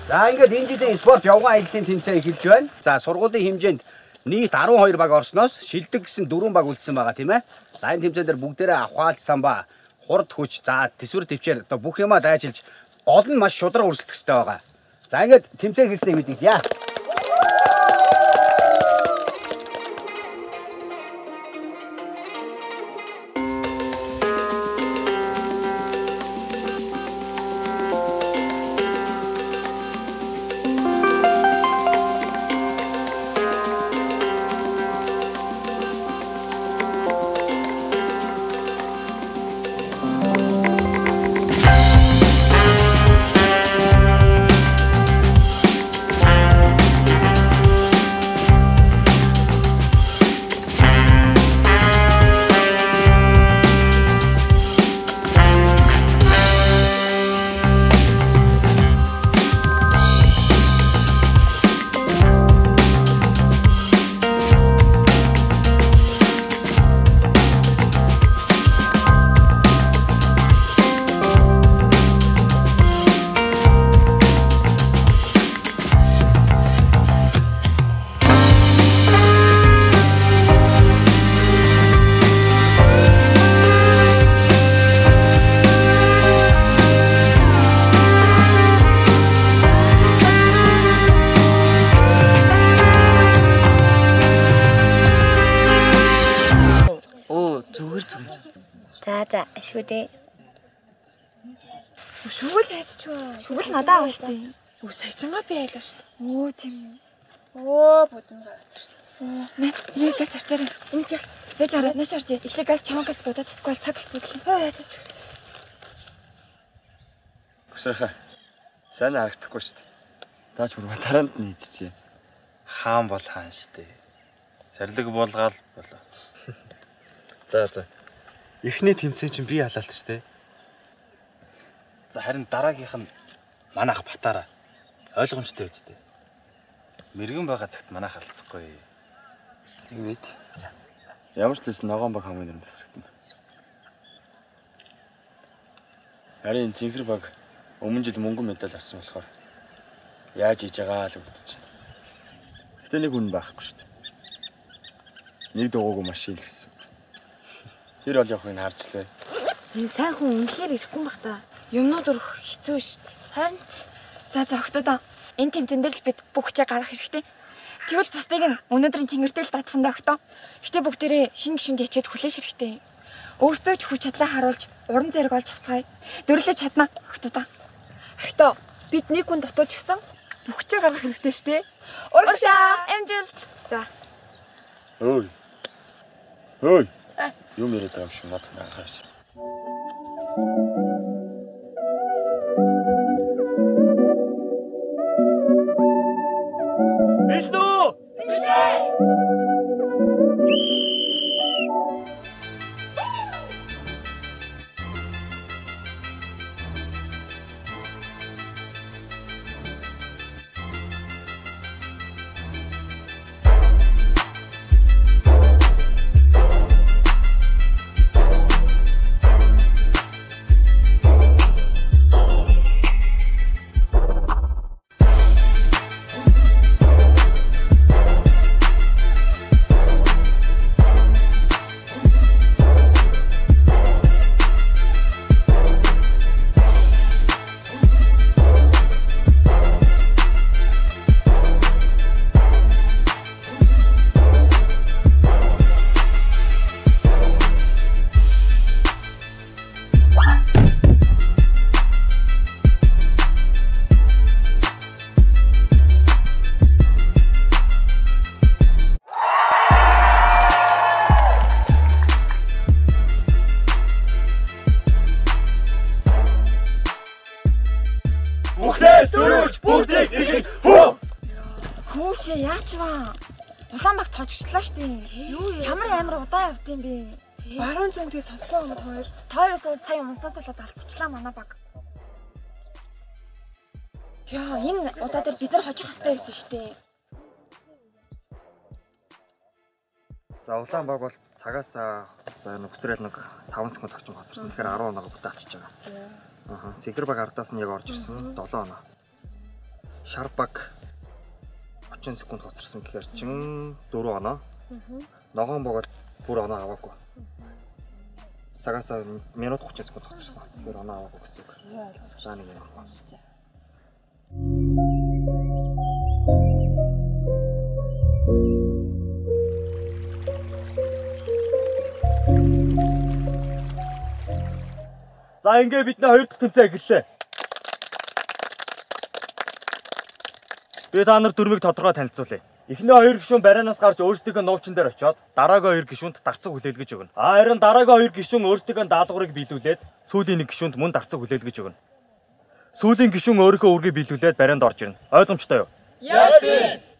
За ингээд энэ жилийн спорт явган аяллаа тэмцээн эхэлж байна. За сургуулийн хэмжээнд нийт 12 баг орсноос шилдэг гэсэн 4 баг үлдсэн байгаа тийм ээ. За энэ тэмцээн дээр бүгдээрээ авхаалт самбаа, хурд хүч, за төсвөр төвчээр одоо бүх юмаа дайжилж гол нь маш шударга өрсөлдөх хэрэгтэй байгаа. За ингээд тэмцээн эхэлснээр мэдэгдъя. За шүдээ. Шүгэл хайччихваа. Шүгэл надад авах штэ. Саячингаа би айлаа штэ. Оо тийм. Будмаа. Нэг газ арчаарай. Энэ газ. Бэж хараа нааш арчи. Эхлээ газ чамаа газ бодоод чадахгүй цаг хэвтүүлээ. Яатаж. Багшаа. Сайн харагдахгүй шүү дээ. Таач бүр тараанд нь хийчихье. Хаан бол хаан шүү дээ. Сарлаг болгоал болоо. За. Эхний тэмцээн чинь би халаалт шүү дээ. За харин дараагийнх нь манайх батаараа. Ойлгомжтой үстэй. Мэргэн байгаа цагт манайх алдахгүй. Тэгвэл ямар ч байсан ногоон баг хамгийн нэрэнд хэсэгтэн. Харин зинхэр баг өмнө жил мөнгөн медаль авсан болохоор яаж хийж байгаа л үлдчихэ. Гэтэ нэг хүн байхгүй шүү дээ. Нэг дугуугүй машин гэсэн. Тэр бол явахыг харжлаа. Энэ сайн хүн үнэхээр ирэхгүй юм бах та. Юмнууд өрөх хэцүү шүү дээ. Харин за охтодоо энэ тэмцэн дээр л бид бүх хүчээ гаргах хэрэгтэй. Тэгвэл бусдыг нь өнөөдрийн тэнгэртэл даатгандаа өгтөө. Гэтэ бүгдээрээ шинэ гишүүнд итгээд хүлээх хэрэгтэй. Өөртөө ч хүч чадлаа харуулж уран зэрэг олж авцгаая. Дөрлөж чадна охтодоо. Охтоо бид нэг хүн дутууч гисэн бүх хүчээ гаргах хэрэгтэй шүү дээ. Урагшаа амжилт. За. Ой. Юм яриад байгаа юм шиг надад хааш. Улаанбаг тоожчлаа шүү дээ. Юу ямар удаан явд юм бэ? Баруун зөнгөдөө сонсгүй байгаа хоёр. Тойроос сая унснаас болоод алдчихлаа манай баг. Яа, энэ удаа дээр бид нар хожих хэрэгтэй гэсэн шүү дээ. За улаанбаг бол цагаас нөхсрэл нэг 5 секунд орчим хоцорсон. Тэгэхээр 10 оноо бүтээ авчиж байгаа. Цэгэр баг ардаас нь яг орж ирсэн 7 оноо. Шар баг 30 секунд хоцорсон гэхээр чин 4 оноо. Ногоон баг бүр оноо аваагүй. Цагаас минут 30 секунд хоцорсон. Тэгэхээр оноо аваагүй гэсэн. За нэг юм. За ингээ бид хоёр дахь тэмцээн эхэллээ. Би та нар дөрмийг тодорхой танилцуулъя. Эхний хоёр гишүүн барианаас гарч өөрсдийнхөө нуучин дээр очиод дараагийн хоёр гишүүнд дарцаг хүлээлгэж өгнө. Харин дараагийн хоёр гишүүн өөрсдийнхөө даалгаврыг биелүүлээд сүүлийн нэг гишүүнд мөн дарцаг хүлээлгэж өгнө. Сүүлийн гишүүн өөрийнхөө үргийг биелүүлээд барианд орж ирнэ. Ойлгомжтой юу? Яг тийм.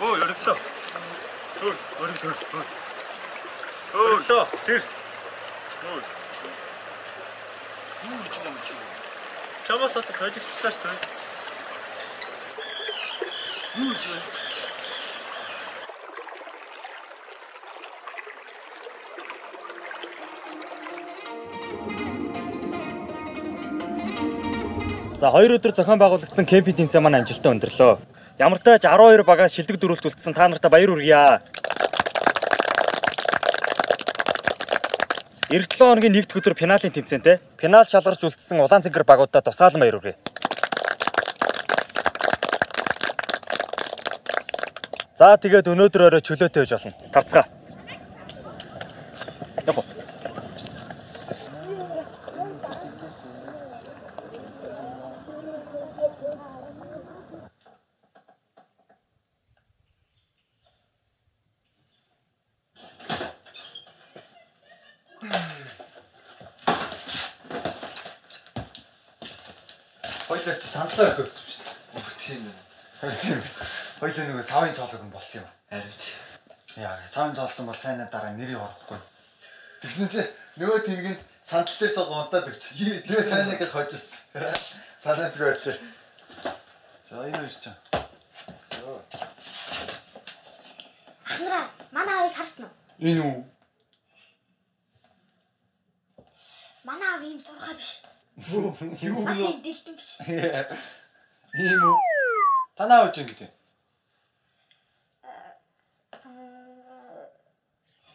Өө, өргөлөө. Өө, өргөлөө. Өргөлөө. Сэр. Өө. Чамаас л хожигчлаа шүү дээ. Юу ч вэ? За 2 өдөр зохион байгуулагдсан кемпинг тэмцээн маань амжилттай өндөрлөө. Ямар ч тач 12 багаас шилдэг дөрүүлт үлдсэн та нартай баяр хүргье. Эх 7 хоногийн 1-р өдөр финалийн тэмцээнтэй. Финал шалгарч үлдсэн улаан цэнгэр багуудад тусгаалan баяр хүргэе. За тэгээд өнөөдөр орой чөлөөтэй байж болно. Тарцгаа. Яах вэ? Хоёлаа чи сандлаа өгөх юм шүү дээ. Тийм ээ. Тийм. Хоёлаа нөгөө савын цоолог нь болсон юм аа. Харин чи. Яа, савын цоолсон бол сайн дараа нэрийг орохгүй. Тэгсэн чи нөгөө тэнэг нь сандал дээр суу гонтоод өгч. Тэгээ сайн нэг хожирсан. Санаадгүй байлаа. За энэ хоёр ч. Хамтран, манай аавыг харсан уу? Энэ үү? Манай аав ийм турхаа биш. Юу бас ийм дэлтэн биш. Ийм үү? Танаа үуч ингэдэг.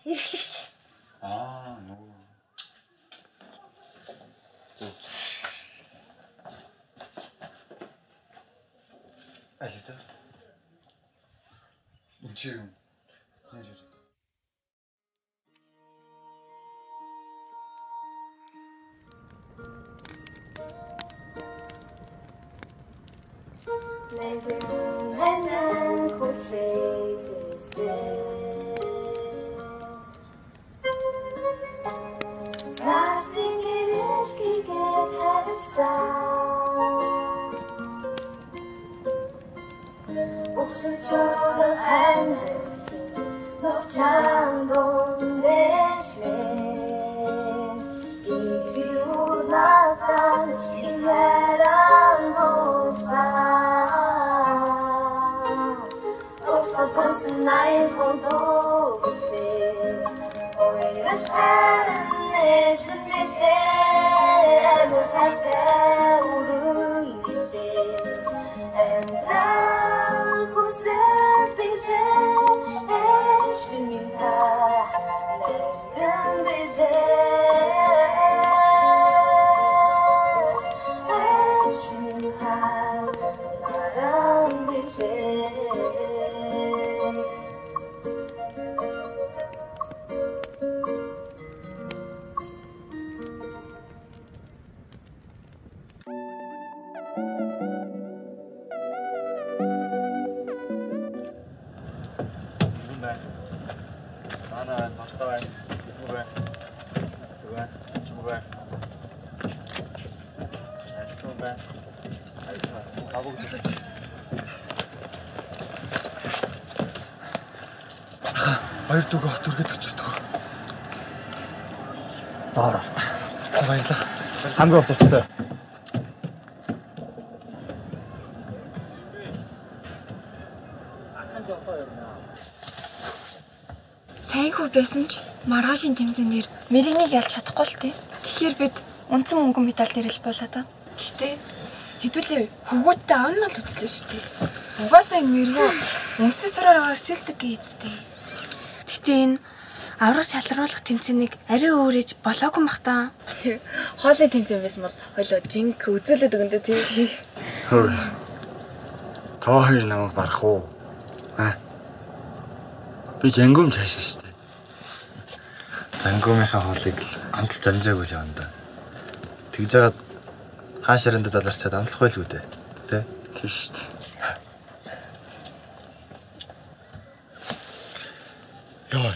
Эрхлэгч. Нөө. Зөв. Алита. Үчиг. Нэр. Хоёр дүүгээ хот үргээд өчөждөг. Заара. Баярлалаа. Хамгийн урт очсон. Сайнхүү байсан ч маргаашийн тэмцээнээр мэрэгнийг ялж чадахгүй л тээ. Тэгэхээр бид унтсан мөнгөн медаль дээрэл болоо та. Гэтэ хэдүүлээ хөвгүүдтэй аавн л үзлээ шүү дээ. Угаасаа энэ мэрэгөө үнсээ сураар гарчилдаг гэжтэй. Гэтэ энэ авраг шалруулах тэмцээнийг арай өөрөж болоогүй мах та. Хоолны тэмцээн байсан бол хоёлоо жинк үзүүлээд өгөндөө тий. Хөөе. Тоо хоёр намайг барах уу? Би зангуум цаашаа шүү дээ. Зангуумынхаа хоолыг амтал замжаагүй л юм да. Тэгж жагаад хаашааранда заларчаад амтлах байлгүй дээ. Тэ? Тийм шүү дээ. Яа,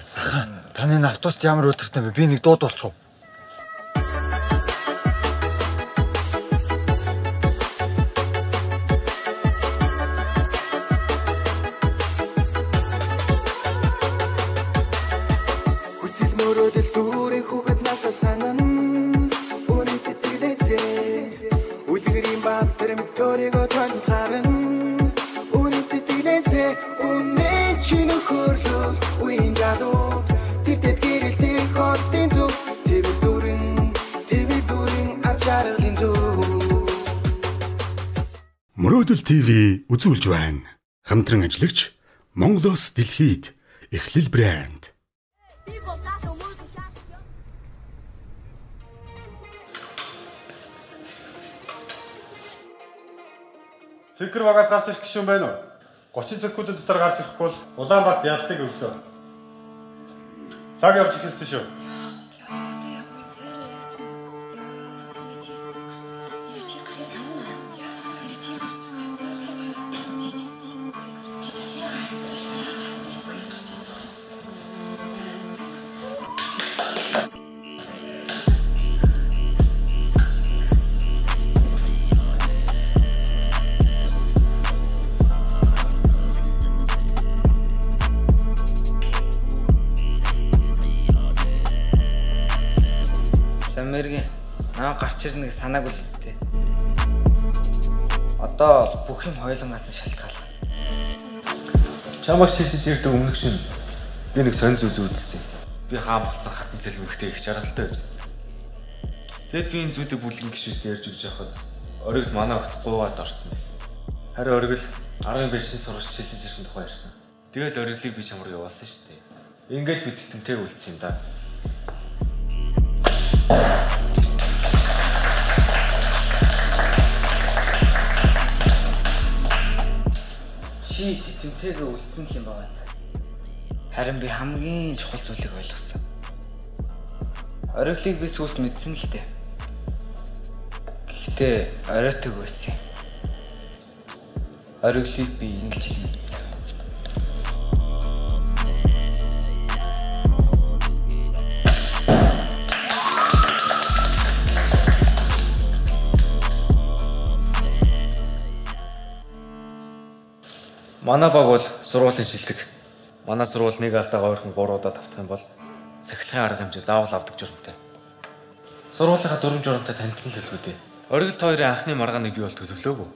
таны автобуст ямар өдөртэй бэ? Би нэг дууд болчих уу? Өөрийгөө танд харан үнэн сэтгэлээсээ үнэн чи нөхөрлөл үеийн залууд тэрдэд гэрэлтэй хотын зүг тэвэр дүрэн арчааргалын зүг Muroodol TV үзүүлж байна. Хамтран ажиллагч Монголоос дэлхийд эхлэл брэнд. Цэнхэр багаас гарч ирэх гişүн байна уу? 30 секундын дотор гарч ирэхгүй бол Улаанбаатар ялтыг өглөө. Цаг явж ихэлсэн шүү. Мэргэн наа гарч ирнэ гэж санаагүй л үстэй. Одоо бүх юм хойлонгоос шалтгаална. Чамайг шилжиж ирдэг өмнөх шин би нэг сонь зүг үзсэн. Би хаан болцсон хатан цэлмэгтэй их жаргалтай байж. Тэгэд би энэ зүүдийг бүлгэн гişүүд ярьж өгч яхад ориг манай огт гуугаад орсон байсан. Харин ориг л 10 бишин сурагч шилжиж ирсэн тухай ярьсан. Тэгэл ориглыг би чамруу явуулсан шүү дээ. Ингээд бид тэмтээг үлдсэн юм да. Чи тэмтэйгээ үлдсэн юм байна. Харин би хамгийн чухал зүйлийг ойлгосон. Ориглыг би сүлд мэдсэн л дээ. Гэхдээ оройтойг байсан. Ориглыг би ингэж л мэдсэн. Манай баг бол сургуулийн шилдэг. Манай сургууль нэг алдаага ойрхон 3 удаа тавтах юм бол сахилгын арга хэмжээ заавал авдаг журамтай. Сургуулийнхаа дүрм журамтай танилцсан төлгөө дээ. Оргилт хоёрын анхны маргааныг би бол төлөвлөөгүй.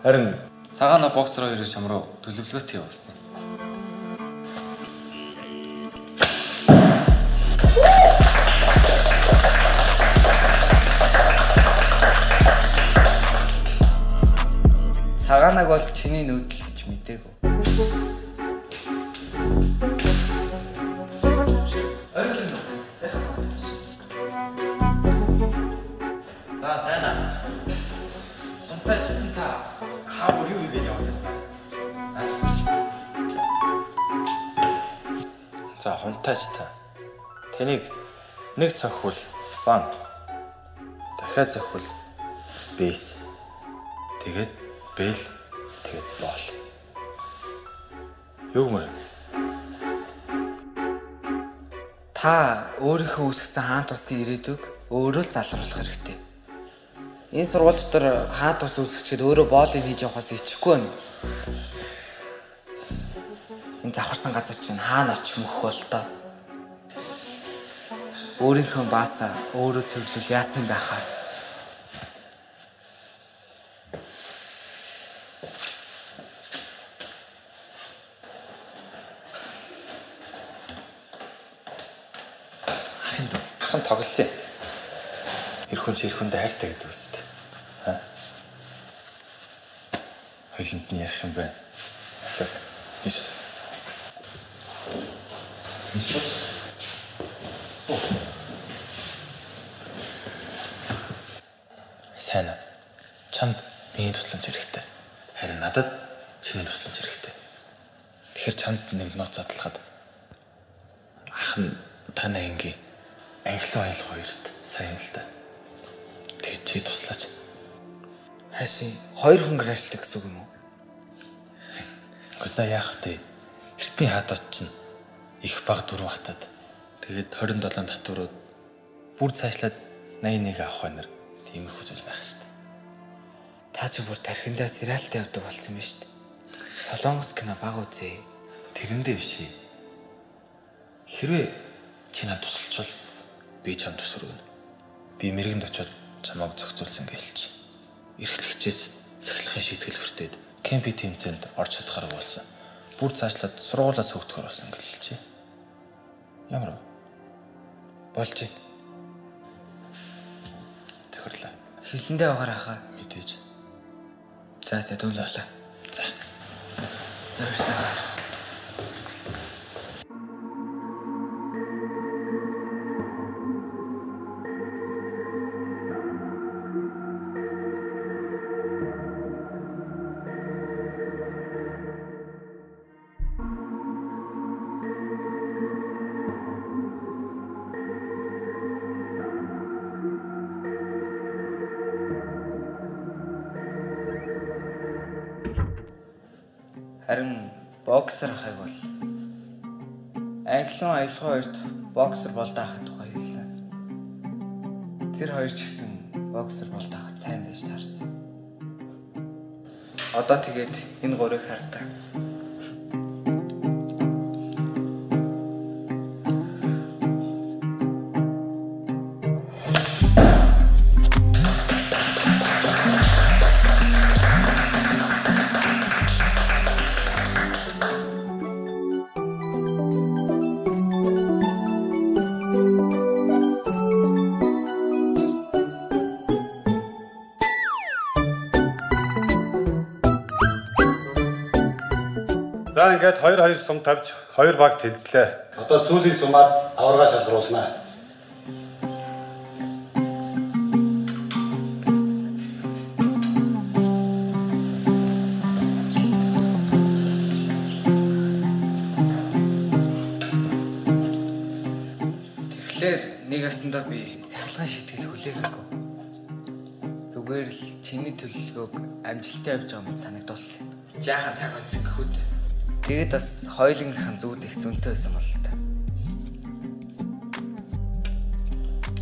Харин цагаана боксер хоёрын шам руу төлөвлөгөөтэй явуулсан. Цагаанаг бол чиний нүүдэл гэж мэдээгүй. Оргил нь. За сайн аа. Хонтач та хаа юу хийж яваад байна? За хонтач та. Таныг нэг цохвол бан. Дахиад цохвол бэс. Тэгээд бэл тэгээд боол. Юу мөр? Та өөрийнхөө үүсгэсэн хаант улсын ирээдүйг өөрөө л залруулах хэрэгтэй. Энэ сургууль дотор хаант ус үүсгэчихэд өөрөө боолыг хийж явахаас ичхгүй байна. Энэ завхарсан газар чинь хаана очих мөх бол тоо. Өөрийнхөө баасаа өөрөө цэвэрлүүл яасан байхаа. Хан тоглосон. Ирхэн ч ирхэндээ хайртай гэдэг үстэй. Аа. Хойлонд нь ярих юм байна. Алаа. Ис. Сайн. Чамд миний тусламж хэрэгтэй. Харин надад чиний тусламж хэрэгтэй. Тэгэхээр чамд нэг нууц задлахад ах нь танай ингийн англиан аялал хоёрт сайн л да. Тэгээд чи туслаач. Хашийн 2 хөнгөр ажилладаг гэсэн үг юм уу? Гэхдээ за яах вэ? Эртний хаадууд чинь их баг 4 хатад. Тэгээд 27 татварууд бүр цаашлаад 81 авах байнаар тиймэрхүү зүйл байх шүү дээ. Та ч бүр тархиндаа сериалтай явдаг болсон юм шүү дээ. Солонгос кино баг үзээ. Тэрэндээ биш. Хэрвээ чи надад тусалчвал би чамд тусрагна. Би мэргэнд очиод чамайг зохицуулсан гэлч. эрхлэгчээс сахилахын шийтгэл хүртээд кемпи тэмцээнд орж чадхаар болсон. Бүр цаашлаад сургуулиас хөөгдөхөр болсон гэлэлжээ. Ямар болж байна? Тохирлаа. Хэлсэндээ байгаа хаа. Мэдээж. За төвлөрлөө. За. Баярлалаа. Харин боксер ахыг бол англиун аялгаа хоёрт боксер болдаахын тухай хэлсэн. Тэр хоёр ч гэсэн боксер болдаахад сайн байж таарсан. Одоо тэгээд энэ гурыг хартаа. За ингээд 2-2 сум тавьж 2 баг тэнцлээ. Одоо сүүлийн сумаар аваргаа шалгаруулнаа. Тэгэхээр нэг ясандаа би сахилгын шийтгэл хүлээгээгүй. Зүгээр л чиний төлөвлөгөөг амжилттай явж байгаа мэт санагдуулсан. Жаахан цаг үзэх гэхүүд. Тэгээд бас хоёулынхан зүуд их зөнтэй байсан бол та.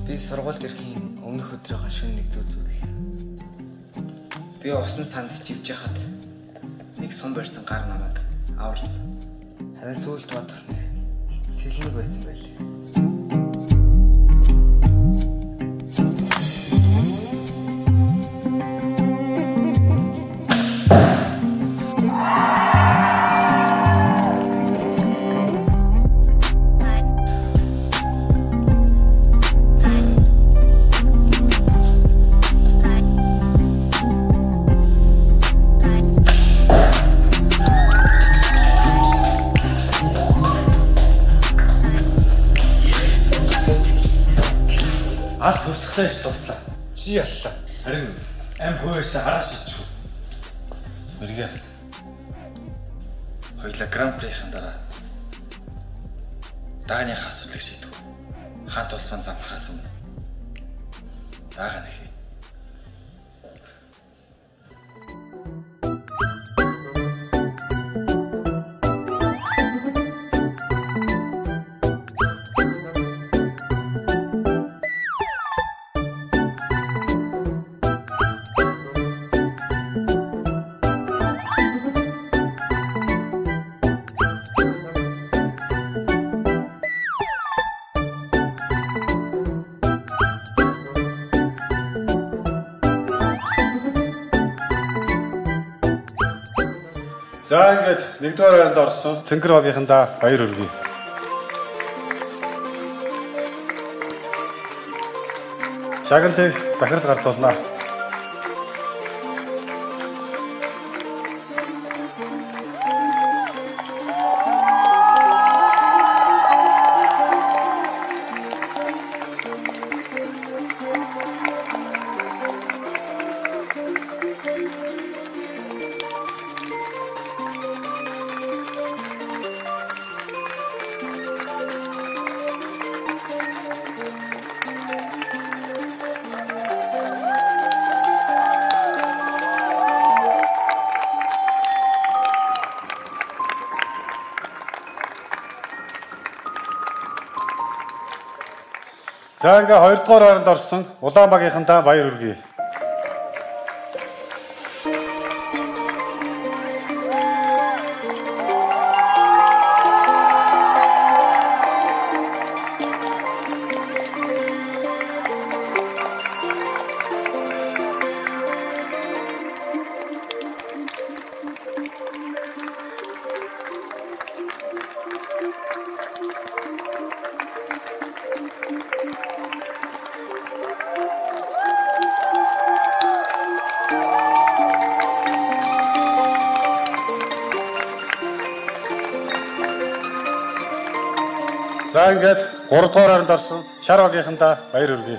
Би сургуульд ирэхийн өмнөх өдрийнхөө шөнө нэг зүйлсэн. Би усан санд живж яхад нэг сум барьсан гар намайг аварсан. Харин сүүлд бодохны сэлмэг байсан байлээ. Аль тусахлаач туслаа. Чи яллаа. Харин ам хөөсөө гараа шийдчихв. Мэргэ. Хоёлаа гран-прийн дараа дааны асуудлыг шийдв. Хаан тусман замхаас өмнө. Даага нэхэ. За ингээд нэгдүгээр хайранд орсон Цэнгэр бабийнхандаа баяр хүргэе. Шагналтыг захирал гартуулнаа. За ингээ 2 дугаар хайранд орсон Улаанбагийнхандаа баяр хүргэе. За ингээд 3 дугаар харанд орсон шар багийнхандаа баяр хүргэе.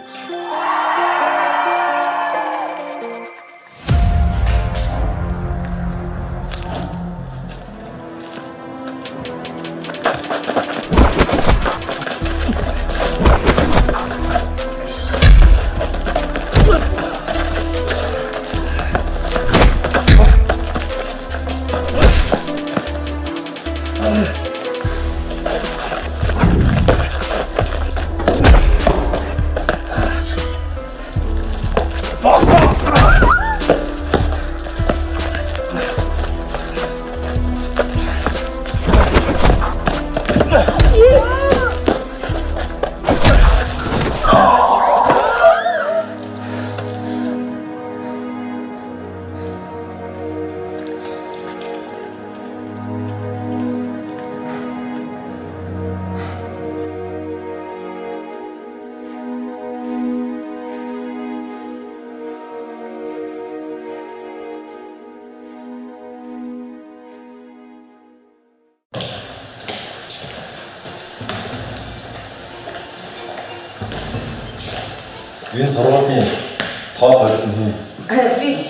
Энэ сургуулийн топ барилсан юм. Биш.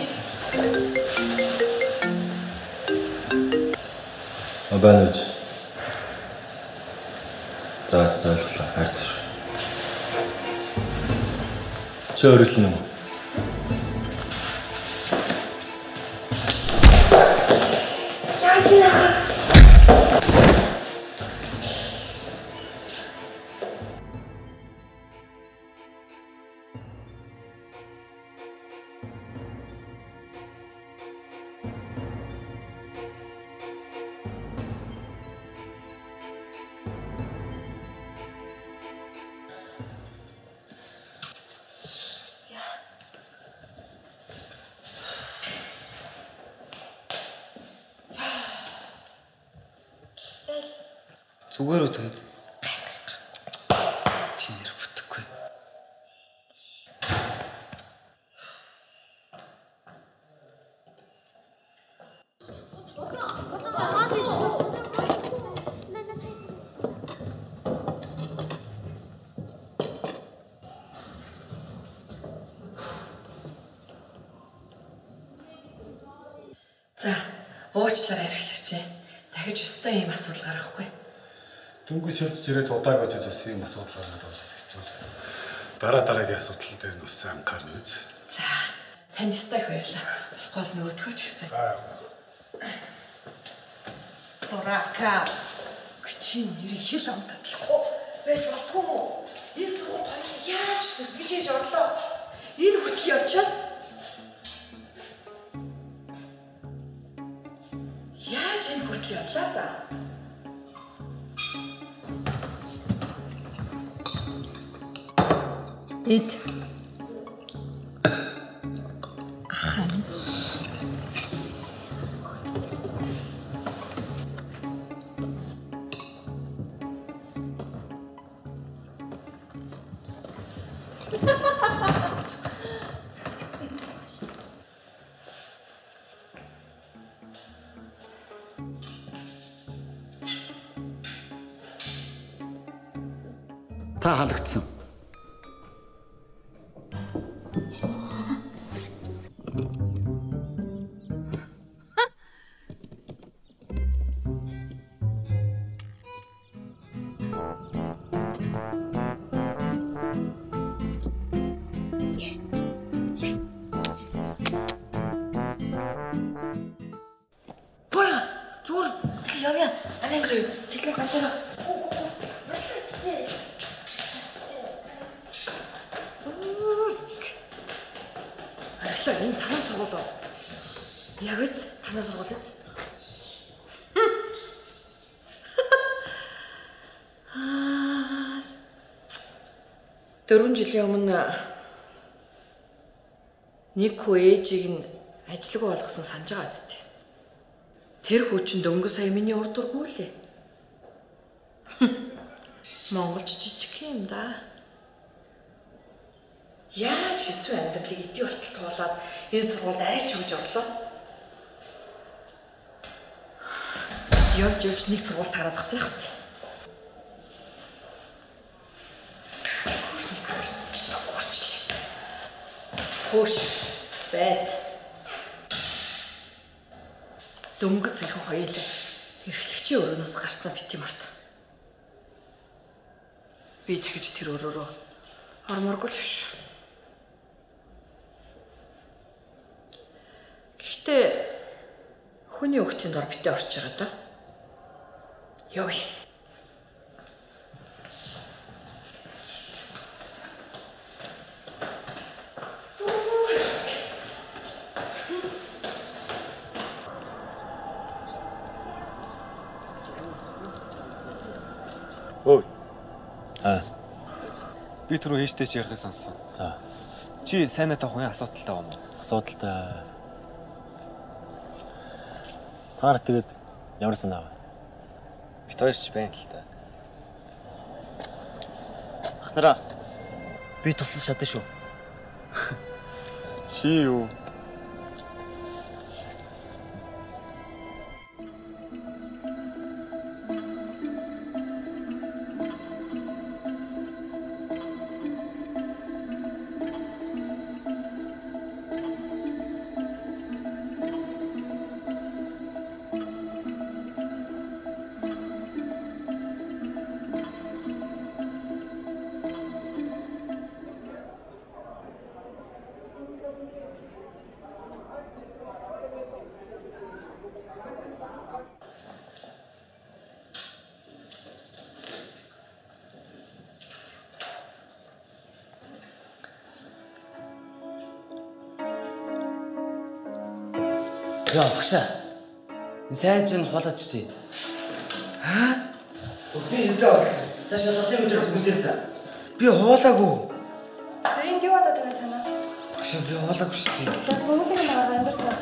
Абанаж. За ойлголоо. Хайртай шүү. Чи өөрөлдөн юм. Зүгээр үү тэгээд. Чи нэр бүтэхгүй. За, уучлаарай эрхлэгчээ. Дахиж өстой ийм асуудал гарахгүй. Дөнгөж шилжиж ирээд удааг очиж бас ийм асуудал гараад болсон хэцүү. Дараагийн асуудал дээр нь ус анхаарна үз. За, танд өстой их баярлалаа. Болохгүй нөгөөдхөө ч гэсэн. Дурака. Чи нэр хэл амтадлахгүй. Байж болтгүй мүү? Энэ сургуульд хоёул яаж зүтгэж ийж орлоо? Энэ хүртэл явчаад яаж энэ хүртэл явлаа та? Эд. Хан. Та халагдсан. Дөрвөн жилийн өмнө нэг хүү ээжийг нь ажилгүй болгосон санаж байгаа үстэй. Тэр хүчин дөнгөж сая миний урд дургүй лээ. Монголч жижиг юм да. Яаж хэцүү амьдралыг эдий болтол туулаад энэ сургуульд арайч өгж орлоо. Явж нэг сургууль тараад гах яах вэ? Хөөсний гарсан киног гүрчлээ. Хөөш байж. Дөнгөж сайхан хоёулаа эрхлэгчийн өрөөнөөс гарснаа бити март. Би тэгж тэр өрөөрөө орморгүй л биш. Гэхдээ хүний өгтөнд ор битээ орч байгаа да. Ёй. Ой. Би түрүү ээжтэй чи ярихыг сонссон. За. Чи сайнаа та хувийн асуудалтай юм уу? Асуудалтай. Таар тэгээд ямар санаа вэ? Бид хоёр ч байна л та. Ахнараа. Би тусалж чадсан шүү. Чи юу? Яа багшаа. Сайн чинь хулаач тий. Аа? Өглөө хизээ болсон. Цаашаа солийн өдрөө зүгдээсэн. Би хуулаагүй. За энд юу бодоод байгаа санаа? Багшаа би хуулаагүй шүү дээ. За зөвхөн нэг амьд тарах.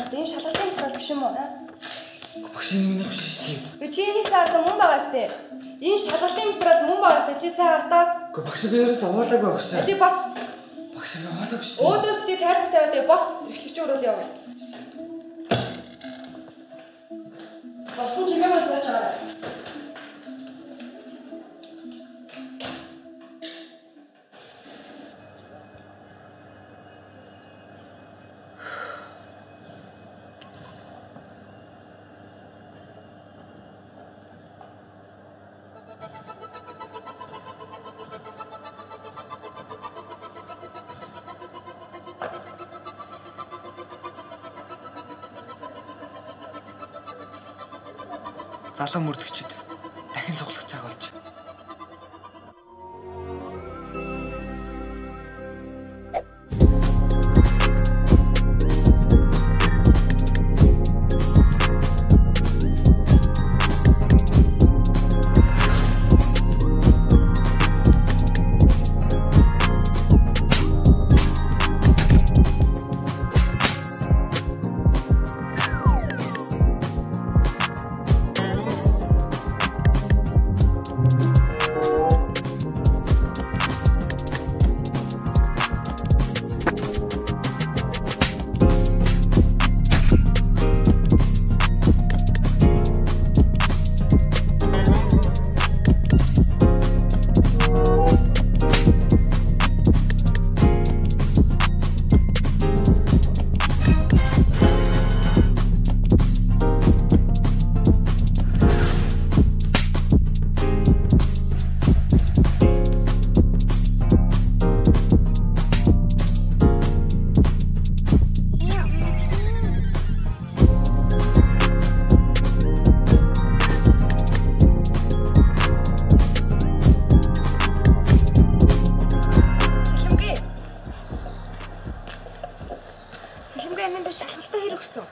Энэ шалгалтын материал биш юм уу? Багш энэ миний хөш шүү дээ. Би чи энийг сард мөн байгаа сте. Энэ шалгалтын материал мөн байгаа сте. Чи сайн ардаа. Гэхдээ багш би ерөөс аваалаагүй багш. Ти бос. Багш би аваалаагүй шүү дээ. Өөдөөс ти тайлбар тавиад бос эхлэгч өрөөл яваа. Босон чимээгүй сууж байгаа. Залуу мөрдөгчид дахин цуглах цаг болж.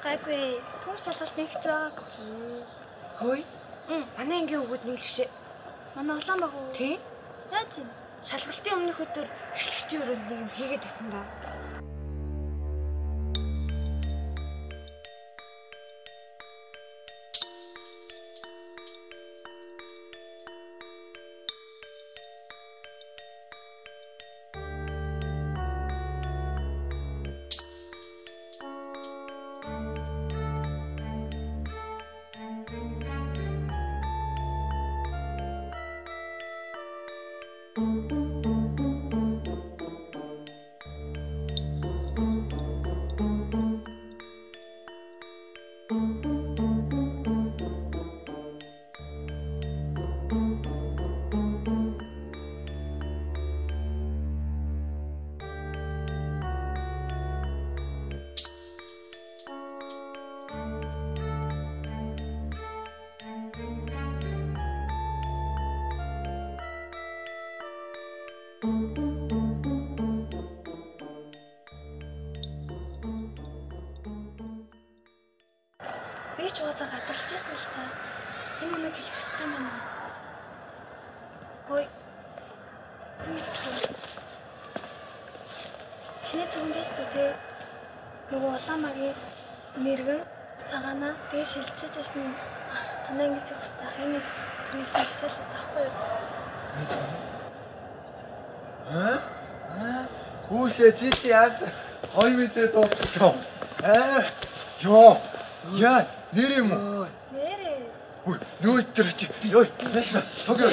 Гайгүй. Түн шалгалт нэгт байгааг. Хөөе. Манай ангийн өгөөд нийлвшээ. Манай улаан баг уу? Тий. Яаж юм? Шалгалтын өмнөх өдөр эрхлэгчийн өрөөнд нэг юм хийгээд байсан да. Би ч уусаа гадарчсан л та. Энэ үнэг хэлэх ёстой юм аа. Ой. Тэмэлчгүй. Чиний зөвөндөөс тэ нөгөө улаамагийн мэрэгэн цагаанаа тэгээ шилжиж ирсэн танаа ингэс хөстэй хаяны төрөлж хэлээс авахгүй юу? Гүүшээ чи яас ой мэдээ дуусчих. Ёо. Яа, нэр юм уу? Нэрээ. Ой, нөө тэр чи. Ой, яасан. Цогёо.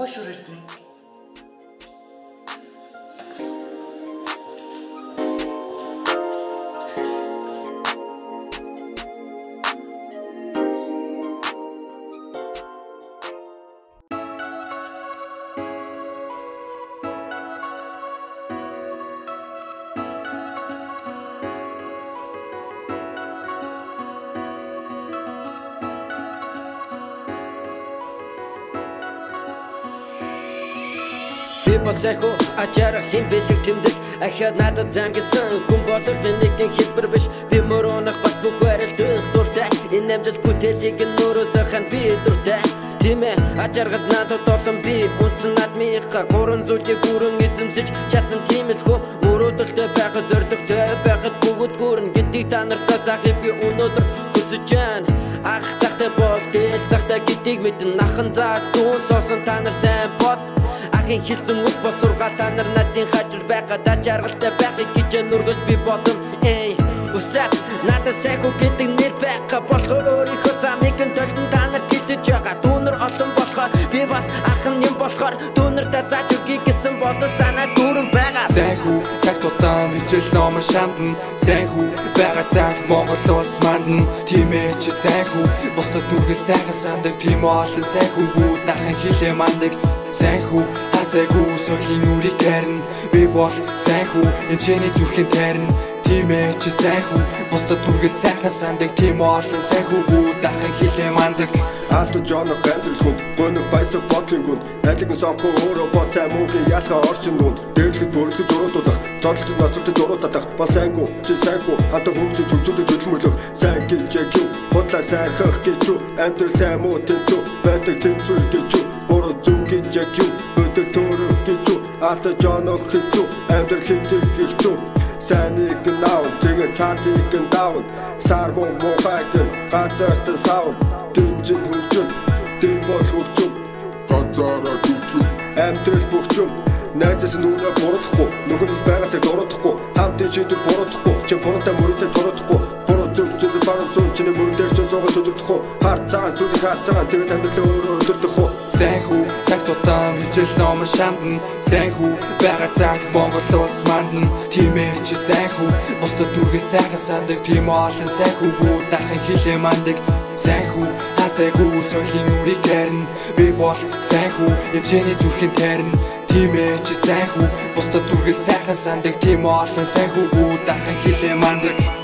Хош Эрдэнэ. Би сайнхүү ачаарах хэмбэлэг тэмдэг ахиад надад зангасан хүн болов нэгэн хэлбэр биш би мөрөнөх бас бүх барилдах дуртай энэ амжилт бүтээлийг нөрөөсөө хан би дуртай тийм ээ ачааргал надад олон би үнсэн надмийнхаа гурван зүйлийг бүрэн эзэмсэж чадсан тиймэлхүү мөрөөдөлтэй байхад зоригтой байхад бүгд хүрнэ гэдгийг та нартай заахыг би өнөөдөр хүсэж байна ах захтай бол тэл захтай гэдгийг мэдэн нахан заа дүүн соосон та нар сайн бод ахын хэлсэн үг бол сургаал та нар надын хажууд байхад ачааргалтай байхыг гэж нүргэж би бодом эй үсэт надад сайнхүү гэдэг нэр байха болохоор өөрийнхөө замыг төлтөн та нар гэлж байгаа дүүнэр олон болохоор би бас ахын юм болохоор дүүнэртэй зааж өгье гэсэн бодол санаа дүүрэн байгаа сайнхүү цагт удаан хичээл ном шамдан сайнхүү байгаа цаг Монгол улс мандна тийм ээ чи сайнхүү бусдад дүргэн сайхан сандаг тийм олон сайнхүүгүүд дархан хилээ мандаг сайнхүү хасайгүй соёлын үрийг тарина би бол сайнхүү энэ чиний зүрхийн тарина тийм ээ чи сайнхүү бусдад дүргэн сайхан сандаг тийм олон сайнхүүгүүд дархан хилээ мандаг Алто жонох амьдрал гонох баясах бодлын гүнд найдлагын сонгох өөрөө бод сайн мөнгөний ялхаа орчин дунд дээрлэхэд бүрэлдэхүүн зуруудах зорлолтод ноцолтод зуруудах бол сайнхүү чи сайнхүү хатаа хөгжиж хөгжүүлж хөдөлмөрлөх сайн гэж юу бодлоо сайнхах гэж юу амьдрал сайн муу тэнцүү байдаг тэнцүү гэж юу бороо зүг гэж юу өдөр төрөх гэж юу алто жонох хэцүү амьдрал хэмтэх хэцүү Сайныг наав, тэгээ цаатыг даав Сар муу хайг газарт сав Дэмжин хөгжим, дэм бол хөгжим Ганцаараа зүтгэв Амьдрал бүгчим Найзаас нүнэ буруудахгүй Нөхөр байгаа цаг дуруудахгүй Хамтын шийдвэр буруудахгүй Чи буруутай мөрөдтэй зуруудахгүй Буруу зөв зөв баруун зөв чиний мөрөн дээр чинь суугаад өдөрдөхгүй Хар цагаан зүрх хар цагаан тэгээд амьдрал өөрөө өдөрдөхгүй сайнхүү цагт удаан хичээл ном шамдан сайнхүү байгаа цагт Монгол улс мандна тийм ээ чи сайнхүү бусдад дүргэн сайхан сандаг тийм олон сайнхүүгүүд дархан хилээ мандаг сайнхүү хасайгүй соёлын үрийг тарина би бол сайнхүү энэ чиний зүрхийн тарина тийм ээ чи сайнхүү бусдад дүргэн сайхан сандаг тийм олон сайнхүүгүүд дархан хилээ мандаг